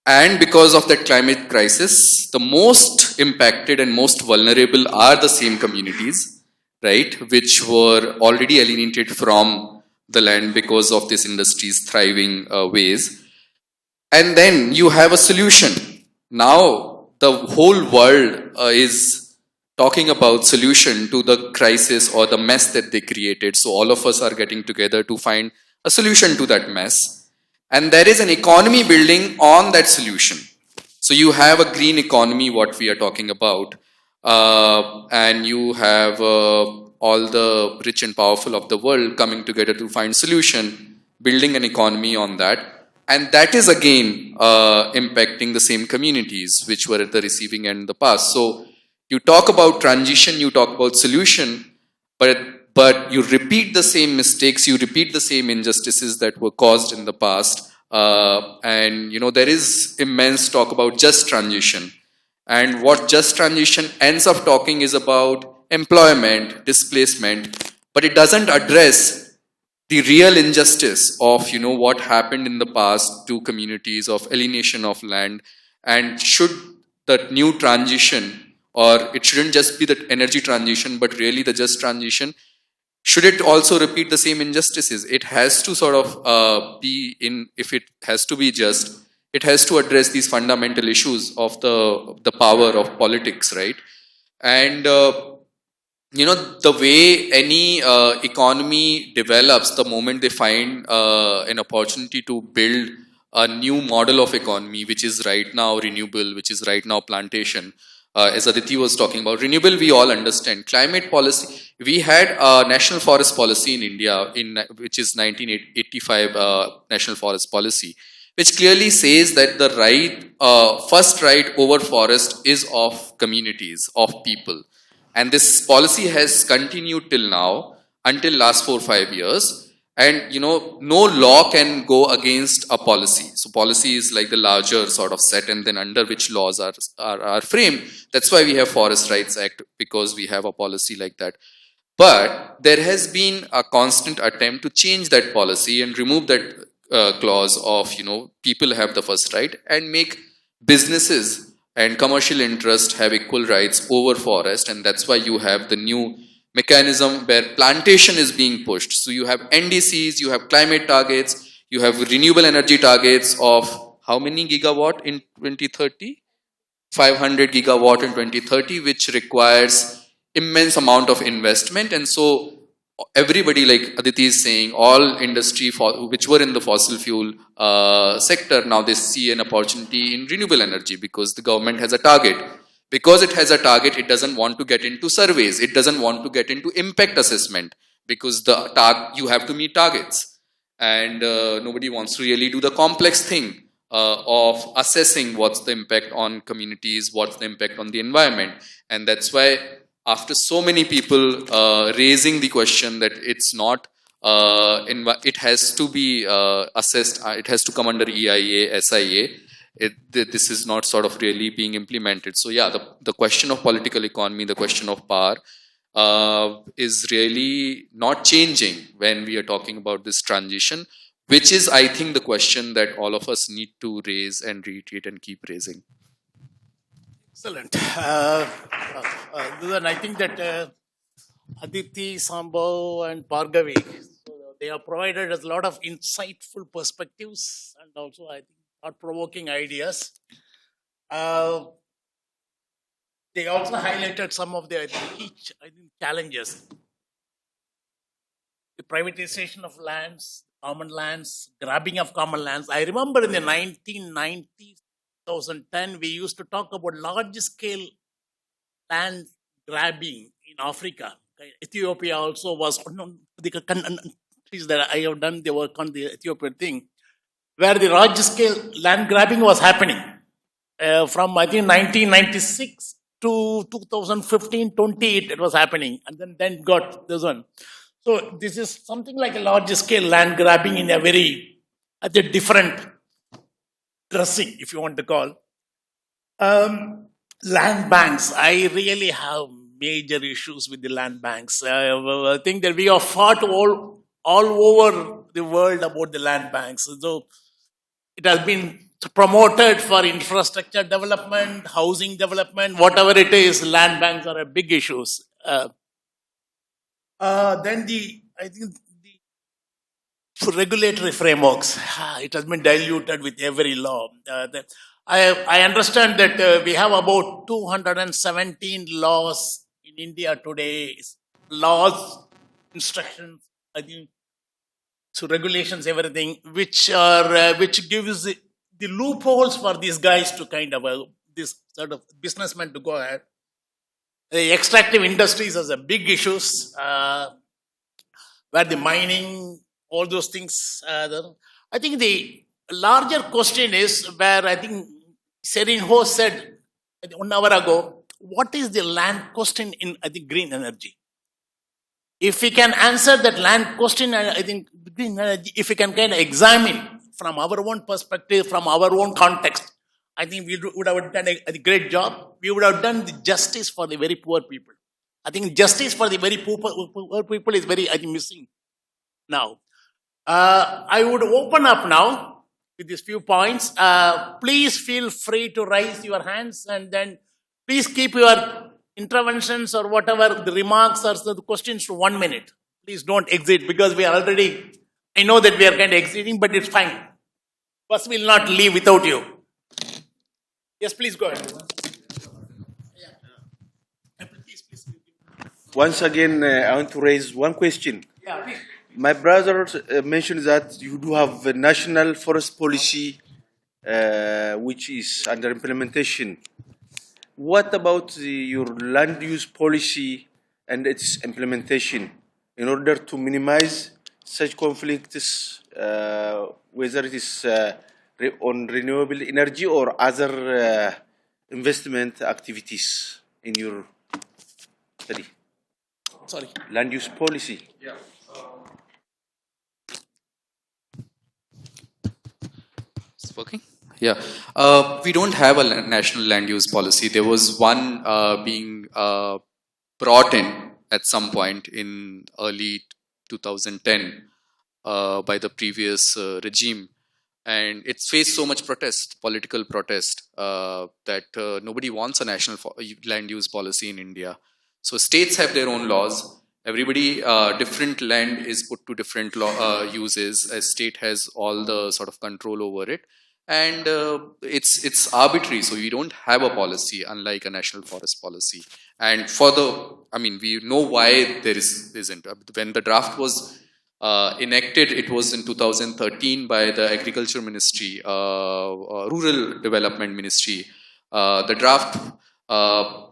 And because of that climate crisis, the most impacted and most vulnerable are the same communities, right, which were already alienated from the land because of this industry's thriving ways. And then you have a solution. Now the whole world is talking about solution to the crisis or the mess that they created. So all of us are getting together to find a solution to that mess. And there is an economy building on that solution. So you have a green economy, what we are talking about, and you have all the rich and powerful of the world coming together to find solution, building an economy on that. And that is again impacting the same communities which were at the receiving end in the past. So you talk about transition, you talk about solution, but you repeat the same mistakes, you repeat the same injustices that were caused in the past. And there is immense talk about just transition. And what just transition ends up talking is about employment, displacement, but it doesn't address the real injustice of what happened in the past to communities of alienation of land. And should that new transition, or it shouldn't just be the energy transition, but really the just transition, should it also repeat the same injustices? It has to sort of be in, if it has to be just, it has to address these fundamental issues of the power of politics, right? And the way any economy develops, the moment they find an opportunity to build a new model of economy, which is right now renewable, which is right now plantation. As Aditi was talking about, renewable, we all understand. Climate policy, we had a national forest policy in India, which is 1985 national forest policy, which clearly says that the first right over forest is of communities, of people. And this policy has continued till now, until last 4 or 5 years. And no law can go against a policy. So policy is like the larger sort of set, and then under which laws are framed. That's why we have Forest Rights Act, because we have a policy like that. But there has been a constant attempt to change that policy and remove that clause of people have the first right, and make businesses and commercial interest have equal rights over forest. And that's why you have the new mechanism where plantation is being pushed. So you have NDCs, you have climate targets, you have renewable energy targets of how many gigawatt in 2030? 500 gigawatt in 2030, which requires immense amount of investment. And so everybody, like Aditi is saying, all industry which were in the fossil fuel sector, now they see an opportunity in renewable energy because the government has a target. Because it has a target, it doesn't want to get into surveys. It doesn't want to get into impact assessment, because you have to meet targets. And nobody wants to really do the complex thing of assessing what's the impact on communities, what's the impact on the environment. And that's why after so many people raising the question that it's not, it has to be assessed, it has to come under EIA, SIA, this is not sort of really being implemented. So yeah, the question of political economy, the question of power is really not changing when we are talking about this transition, which is, I think, the question that all of us need to raise and reiterate and keep raising. Excellent. Then I think that Aditi, Sambhav, and Bhargavi, so they have provided us a lot of insightful perspectives and also, I think, thought-provoking ideas. They also highlighted some of the key challenges. The privatization of lands, common lands, grabbing of common lands. I remember in the 1990s, 2010, we used to talk about large-scale land grabbing in Africa. Ethiopia also was one of the countries that I have done the work on the Ethiopian thing, where the large-scale land grabbing was happening from, I think, 1996 to 2015-20, it was happening, and then got this one. So this is something like a large scale land grabbing in a very at a different dressing, if you want to call. Land banks. I really have major issues with the land banks. I think that we have fought all over the world about the land banks. So it has been promoted for infrastructure development, housing development, whatever it is. Land banks are a big issues. Then I think the regulatory frameworks. It has been diluted with every law. I understand that we have about 217 laws in India today. Laws, instructions, I think, so regulations, everything, which gives the loopholes for these guys to kind of this sort of businessmen to go ahead. The extractive industries has a big issues where the mining, all those things. I think the larger question is where I think Serin Ho said 1 hour ago, what is the land question in I think green energy? If we can answer that land question, I think green energy, if we can kind of examine from our own perspective, from our own context, I think we would have done a great job. We would have done the justice for the very poor people. I think justice for the very poor people is very, I think, missing now. I would open up now with these few points. Please feel free to raise your hands, and then please keep your interventions or whatever the remarks or the questions to 1 minute. Please don't exit because we are already, I know that we are kind of exiting, but it's fine. Bus will not leave without you. Yes, please go ahead. Once again, I want to raise one question. Yeah, please. My brother mentioned that you do have a national forest policy which is under implementation. What about your land use policy and its implementation in order to minimize such conflicts, whether it is on renewable energy or other investment activities in your study? Sorry. Land use policy. It's working? Yeah. We don't have a national land use policy. There was one being brought in at some point in early 2010 by the previous regime. And it's faced so much protest, political protest, that nobody wants a national land use policy in India. So states have their own laws. Everybody, different land is put to different uses. A state has all the sort of control over it. And it's arbitrary, so we don't have a policy, unlike a national forest policy. And we know why there isn't. When the draft was enacted, it was in 2013 by the Agriculture Ministry, Rural Development Ministry. The draft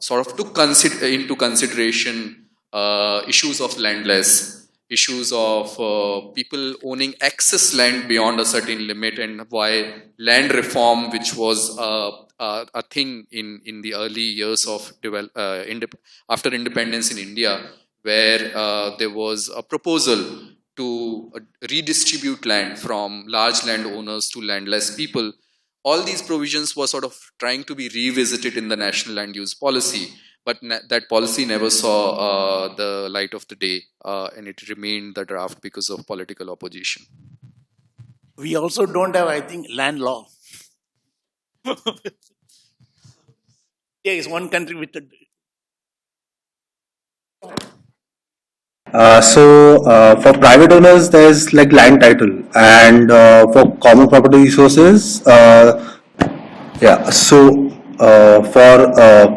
sort of took into consideration issues of landless, issues of people owning excess land beyond a certain limit, and why land reform, which was a thing in the early years of after independence in India, where there was a proposal to redistribute land from large landowners to landless people. All these provisions were sort of trying to be revisited in the national land use policy, but that policy never saw the light of the day, and it remained the draft because of political opposition. We also don't have, I think, land law. Yeah, it's one country with a... For private owners, there's like land title, and for common property resources, for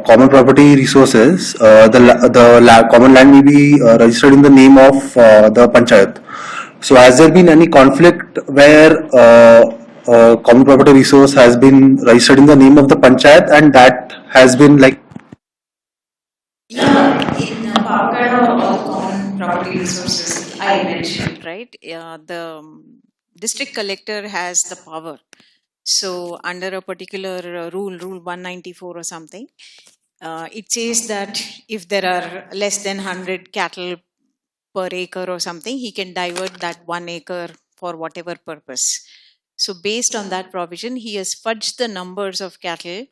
common property resources, the common land may be registered in the name of the panchayat. So, has there been any conflict where common property resource has been registered in the name of the panchayat, and that has been like? Yeah, in Pakada, all common property resources I mentioned, right? The district collector has the power. So, under a particular rule 194 or something, It says that if there are less than 100 cattle per acre or something, he can divert that 1 acre for whatever purpose. So, based on that provision, he has fudged the numbers of cattle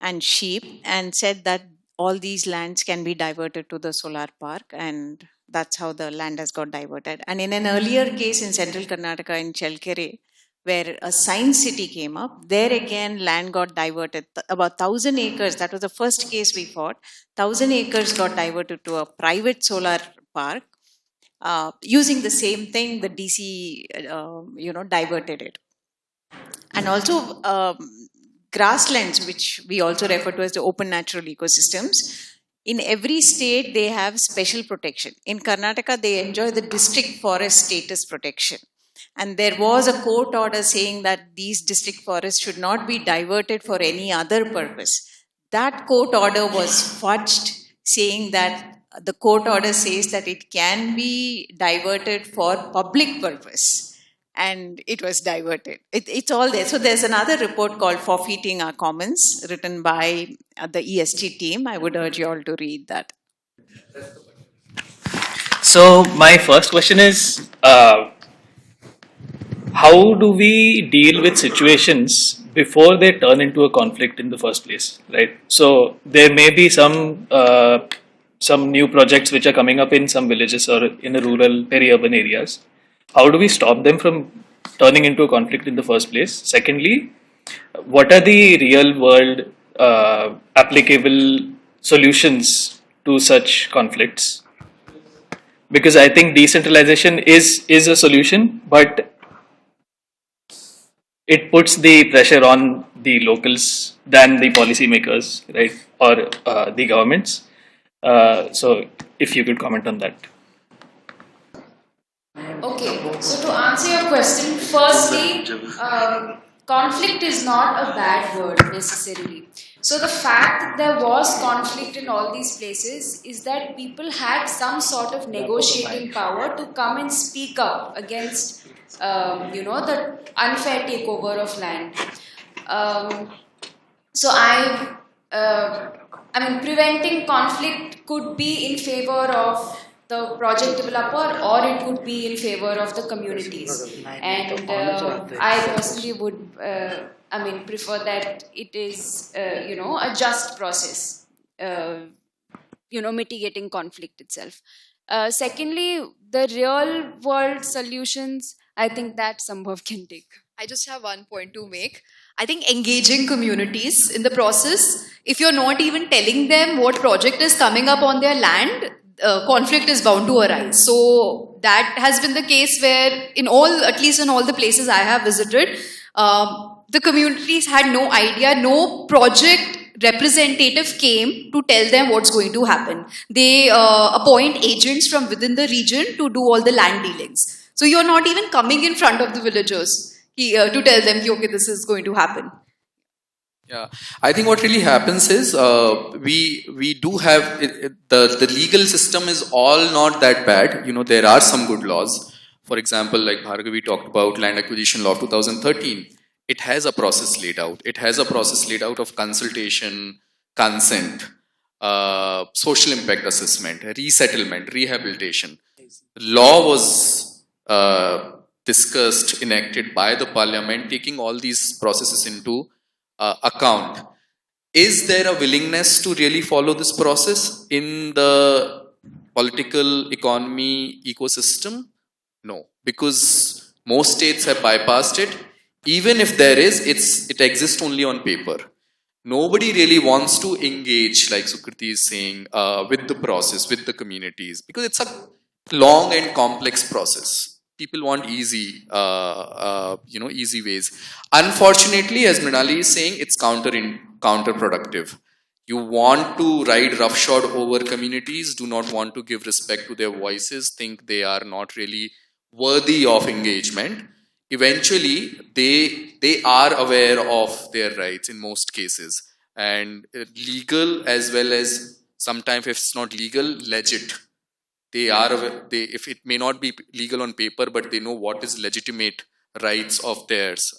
and sheep and said that all these lands can be diverted to the solar park, and that's how the land has got diverted. And in an earlier case in central Karnataka in Chelkere, where a science city came up, there again land got diverted. About 1,000 acres, that was the first case we fought. 1,000 acres got diverted to a private solar park. Using the same thing, the DC, diverted it. And also grasslands, which we also refer to as the open natural ecosystems. In every state, they have special protection. In Karnataka, they enjoy the district forest status protection. And there was a court order saying that these district forests should not be diverted for any other purpose. That court order was fudged, saying that the court order says that it can be diverted for public purpose. And it was diverted. It's all there. So there's another report called Forfeiting Our Commons, written by the EST team. I would urge you all to read that. So my first question is, how do we deal with situations before they turn into a conflict in the first place, right? So there may be some new projects which are coming up in some villages or in the rural, peri-urban areas. How do we stop them from turning into a conflict in the first place? Secondly, what are the real world applicable solutions to such conflicts? Because I think decentralization is a solution, but it puts the pressure on the locals than the policymakers, right, or the governments. So if you could comment on that. Okay, so to answer your question, firstly, conflict is not a bad word necessarily. So the fact that there was conflict in all these places is that people had some sort of negotiating power to come and speak up against, the unfair takeover of land. Preventing conflict could be in favor of the project developer, or it could be in favor of the communities. And I personally would, prefer that it is, a just process, mitigating conflict itself. Secondly, the real world solutions, I think that Sambhav can take. I just have one point to make. I think engaging communities in the process, if you're not even telling them what project is coming up on their land, conflict is bound to arise. So that has been the case where at least in all the places I have visited, the communities had no idea, no project representative came to tell them what's going to happen. They appoint agents from within the region to do all the land dealings. So you're not even coming in front of the villagers to tell them, okay, this is going to happen. Yeah, I think what really happens is we do have the legal system is all not that bad. There are some good laws. For example, like Bhargavi talked about Land Acquisition Law of 2013. It has a process laid out. It has a process laid out of consultation, consent, social impact assessment, resettlement, rehabilitation. Law was discussed, enacted by the parliament, taking all these processes into account. Is there a willingness to really follow this process in the political economy ecosystem? No, because most states have bypassed it. Even if there is, it exists only on paper. Nobody really wants to engage, like Sukriti is saying, with the process, with the communities, because it's a long and complex process. People want easy, easy ways. Unfortunately, as Mrinali is saying, it's counterproductive. You want to ride roughshod over communities, do not want to give respect to their voices, think they are not really worthy of engagement. Eventually, they are aware of their rights in most cases, and legal as well as sometimes if it's not legal, legit. They are aware, if it may not be legal on paper, but they know what is legitimate rights of theirs,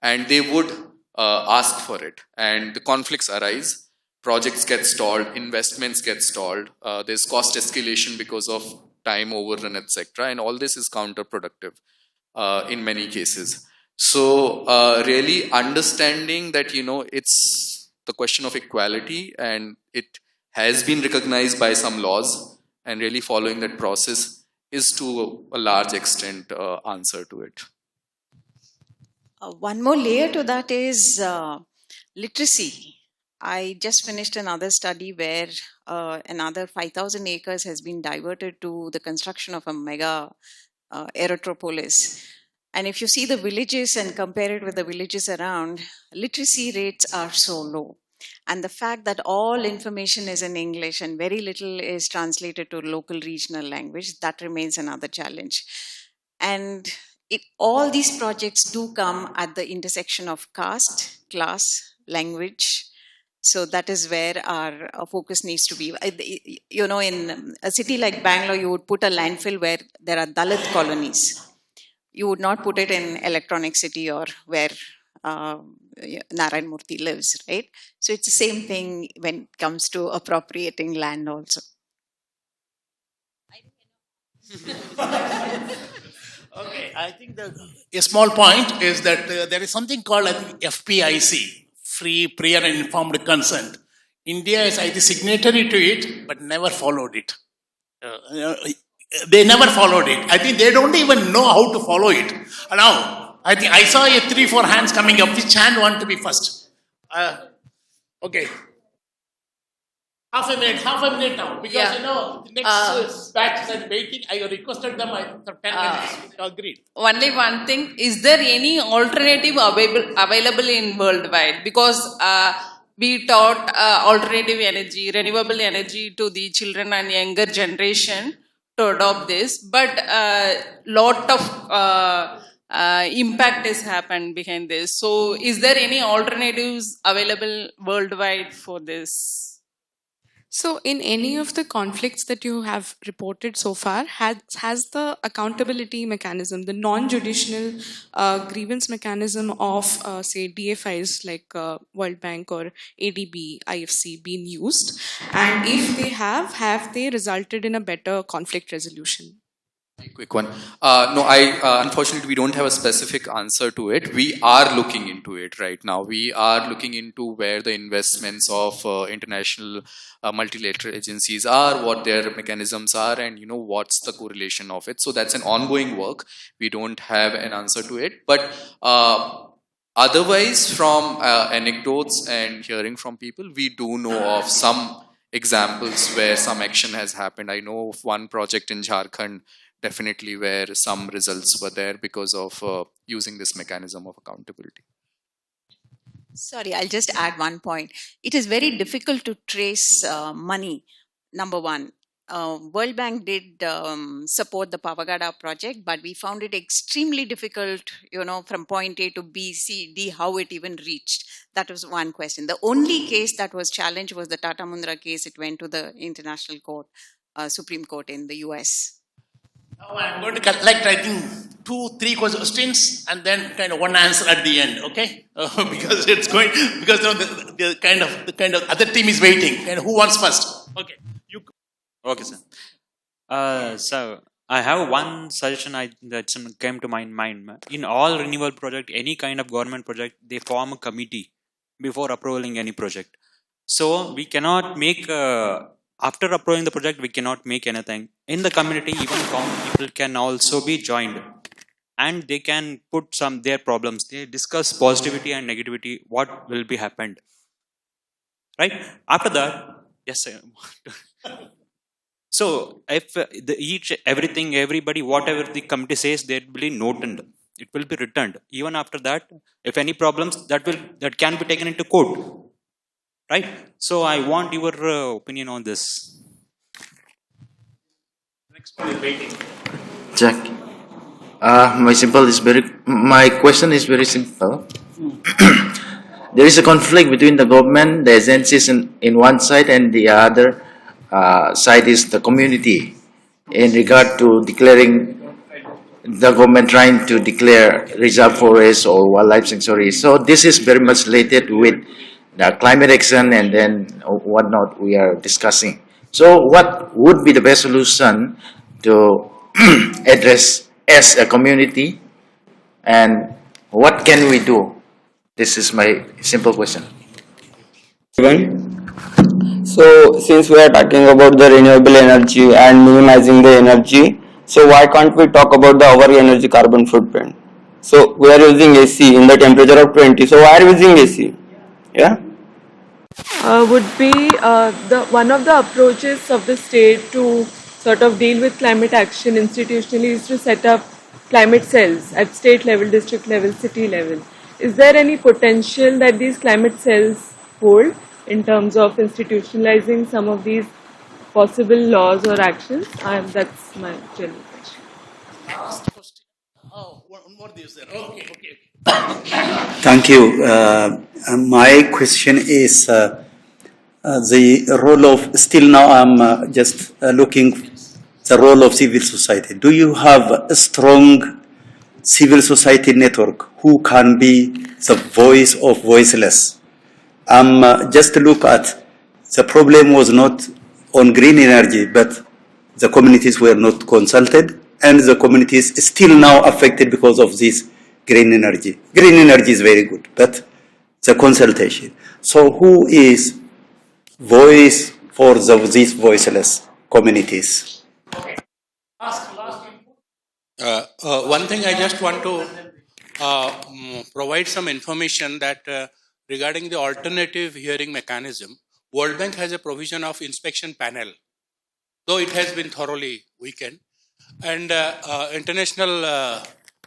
and they would ask for it, and the conflicts arise. projects get stalled, investments get stalled, there's cost escalation because of time overrun, etc. And all this is counterproductive in many cases. So really understanding that, it's the question of equality and it has been recognized by some laws, and really following that process is to a large extent answer to it. One more layer to that is literacy. I just finished another study where another 5,000 acres has been diverted to the construction of a mega aerotropolis. And if you see the villages and compare it with the villages around, literacy rates are so low. And the fact that all information is in English and very little is translated to local regional language, that remains another challenge. And all these projects do come at the intersection of caste, class, language. So that is where our focus needs to be. In a city like Bangalore, you would put a landfill where there are Dalit colonies. You would not put it in Electronic City or where Narayan Murthy lives, right? So it's the same thing when it comes to appropriating land also. Okay, I think a small point is that there is something called FPIC, Free, Prior and Informed Consent. India is, I think, signatory to it, but never followed it. They never followed it. I think they don't even know how to follow it. Now, I think I saw 3-4 hands coming up. Which hand want to be first? Okay. Half a minute now. Because, the next batch is waiting. I requested them for 10 minutes. Agreed. Only one thing, is there any alternative available in worldwide? Because we taught alternative energy, renewable energy to the children and younger generation to adopt this, but lot of impact has happened behind this. So is there any alternatives available worldwide for this? So, in any of the conflicts that you have reported so far, has the accountability mechanism, the non-judicial grievance mechanism of, say, DFIs like World Bank or ADB, IFC been used? And if they have they resulted in a better conflict resolution? Quick one. No, unfortunately, we don't have a specific answer to it. We are looking into it right now. We are looking into where the investments of international multilateral agencies are, what their mechanisms are, and what's the correlation of it. So that's an ongoing work. We don't have an answer to it. But otherwise, from anecdotes and hearing from people, we do know of some examples where some action has happened. I know of one project in Jharkhand, definitely, where some results were there because of using this mechanism of accountability. Sorry, I'll just add one point. It is very difficult to trace money, number one. World Bank did support the Pavagada project, but we found it extremely difficult, from point A to B, C, D, how it even reached. That was one question. The only case that was challenged was the Tata Mundra case. It went to the International Court, Supreme Court in the US. Now I'm going to collect, I think, 2-3 questions and then kind of one answer at the end, okay? Because the kind of other team is waiting. And who wants first? Okay. Okay, sir. So I have one suggestion that came to my mind. In all renewable project, any kind of government project, they form a committee before approving any project. So we cannot make after approving the project, we cannot make anything. In the community, even common people can also be joined. And they can put their problems. They discuss positivity and negativity, what will be happened. Right? After that, yes, sir. So, if everybody, whatever the committee says, they will be noted. It will be returned. Even after that, if any problems, that can be taken into court. Right? So I want your opinion on this. Next one is waiting. Jack. My question is very simple. There is a conflict between the government, the agencies in one side, and the other side is the community in regard to declaring the government trying to declare reserve forest or wildlife sanctuary. So this is very much related with the climate action and then whatnot we are discussing. So, what would be the best solution to address as a community, and what can we do? This is my simple question. So, since we are talking about the renewable energy and minimizing the energy, so why can't we talk about the our energy carbon footprint? So, we are using AC in the temperature of 20. So, why are we using AC? Yeah. Would be the one of the approaches of the state to sort of deal with climate action institutionally is to set up climate cells at state level, district level, city level. Is there any potential that these climate cells hold in terms of institutionalizing some of these possible laws or actions? That's my general question. Oh, one more this there. Okay, okay. Thank you. My question is the role of, still now I'm just looking the role of civil society. Do you have a strong civil society network who can be the voice of voiceless? Just look at the problem was not on green energy, but the communities were not consulted, and the communities still now affected because of this green energy. Green energy is very good, but the consultation. So who is voice for these voiceless communities? One thing I just want to provide some information that regarding the alternative hearing mechanism, World Bank has a provision of inspection panel, though it has been thoroughly weakened, and international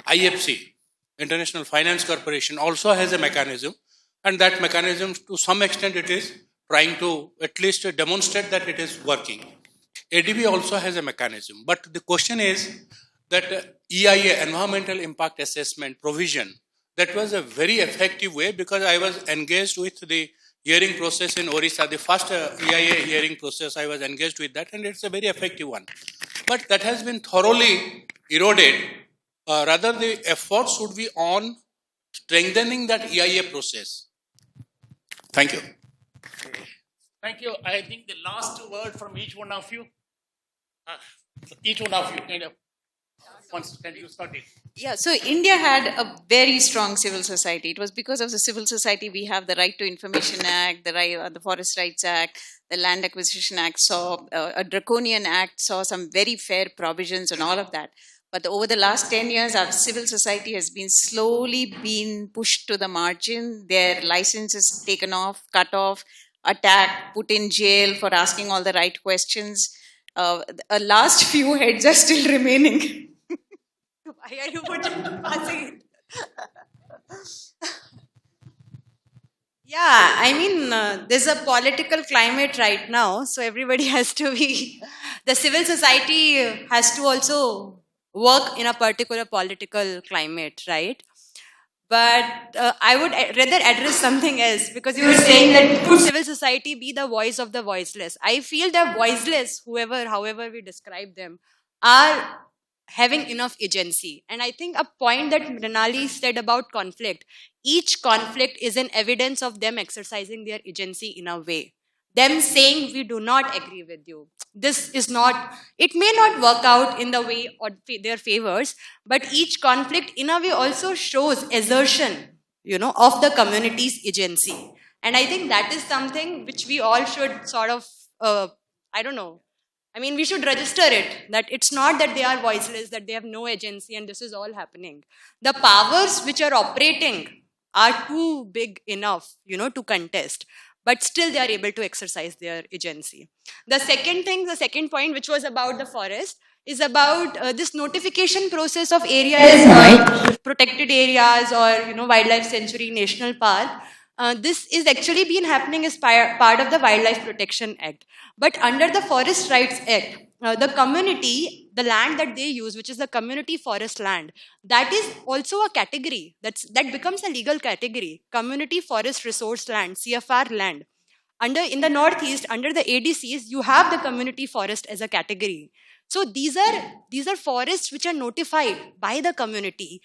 IFC, International Finance Corporation, also has a mechanism, and that mechanism, to some extent, it is trying to at least demonstrate that it is working. ADB also has a mechanism, but the question is that EIA, Environmental Impact Assessment provision, that was a very effective way, because I was engaged with the hearing process in Orissa, the first EIA hearing process, I was engaged with that, and it's a very effective one. But that has been thoroughly eroded. Rather, the effort should be on strengthening that EIA process. Thank you. Thank you. I think the last word from each one of you. Each one of you kind of wants, can you start it? Yeah, so India had a very strong civil society. It was because of the civil society we have the Right to Information Act, the Forest Rights Act, the Land Acquisition Act saw, a draconian act saw some very fair provisions and all of that. But over the last 10 years, our civil society has been slowly being pushed to the margin. Their licenses taken off, cut off, attacked, put in jail for asking all the right questions. A last few heads are still remaining. Why are you passing it? Yeah, I mean, there's a political climate right now, so everybody has to be, the civil society has to also work in a particular political climate, right? But I would rather address something else, because you were saying that could civil society be the voice of the voiceless? I feel the voiceless, however we describe them, are having enough agency. And I think a point that Renali said about conflict, each conflict is an evidence of them exercising their agency in a way. Them saying, we do not agree with you. This is not, it may not work out in the way or their favors, but each conflict in a way also shows assertion, of the community's agency. And I think that is something which we all should sort of, we should register it, that it's not that they are voiceless, that they have no agency and this is all happening. The powers which are operating are too big enough, to contest. But still they are able to exercise their agency. The second point, which was about the forest, is about this notification process of areas, protected areas or, wildlife sanctuary, national park. This is actually been happening as part of the Wildlife Protection Act. But under the Forest Rights Act, the community, the land that they use, which is the community forest land, that is also a category. That becomes a legal category. Community forest resource land, CFR land. In the Northeast, under the ADCs, you have the community forest as a category. So these are forests which are notified by the community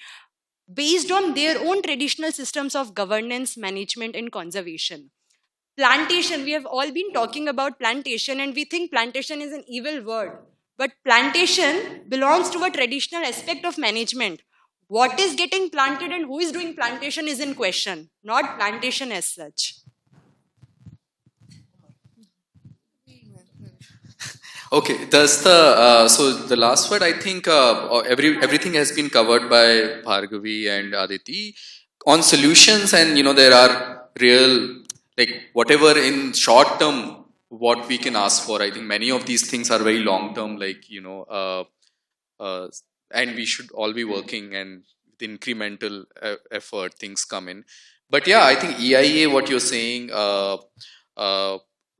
based on their own traditional systems of governance, management, and conservation. Plantation, we have all been talking about plantation and we think plantation is an evil word. But plantation belongs to a traditional aspect of management. What is getting planted and who is doing plantation is in question, not plantation as such. Okay, that's the so the last word. I think everything has been covered by Bhargavi and Aditi on solutions, and there are real, like, whatever in short term what we can ask for. I think many of these things are very long term, like and we should all be working, and with incremental effort things come in. But yeah, I think EIA, what you're saying,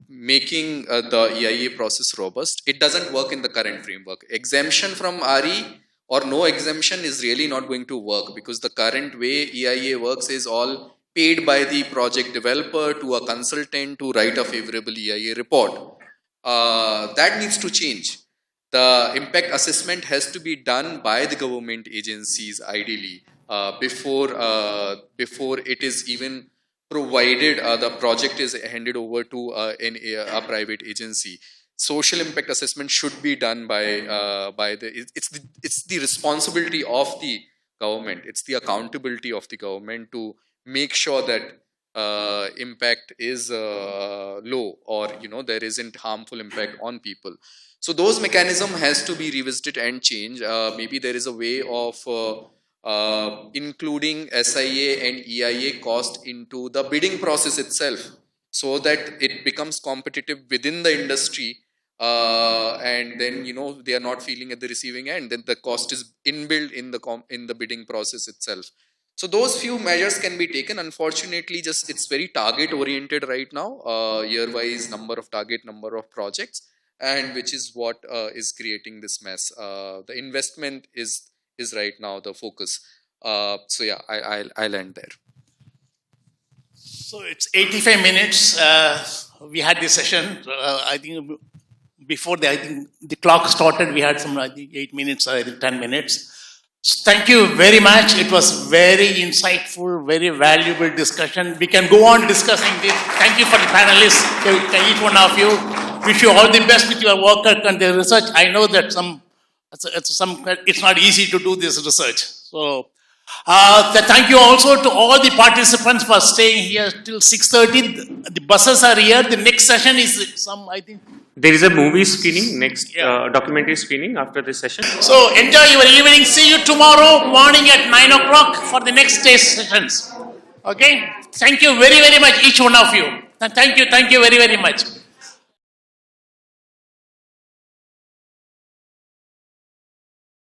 making the EIA process robust, it doesn't work in the current framework. Exemption from RE or no exemption is really not going to work, because the current way EIA works is all paid by the project developer to a consultant to write a favorable EIA report. That needs to change. The impact assessment has to be done by the government agencies ideally before it is even provided the project is handed over to a private agency. Social impact assessment should be done by it's the responsibility of the government. It's the accountability of the government to make sure that impact is low, or there isn't harmful impact on people. So those mechanism has to be revisited and changed. Maybe there is a way of including SIA and EIA cost into the bidding process itself, so that it becomes competitive within the industry, and then they are not feeling at the receiving end. Then the cost is inbuilt in the bidding process itself. So those few measures can be taken. Unfortunately, just it's very target oriented right now, year wise number of projects, and which is what is creating this mess. The investment is right now the focus. So yeah, I'll end there. So it's 85 minutes. We had this session. I think before I think the clock started, we had some, I think, 8 minutes or 10 minutes. So thank you very much. It was very insightful, very valuable discussion. We can go on discussing this. Thank you for the panelists, each one of you. Wish you all the best with your work and the research. I know that it's not easy to do this research. So thank you also to all the participants for staying here till 6:30. The buses are here. The next session is I think. There is a movie screening next, documentary screening after this session. So enjoy your evening. See you tomorrow morning at 9 o'clock for the next day sessions. Okay? Thank you very, very much, each one of you. Thank you very, very much.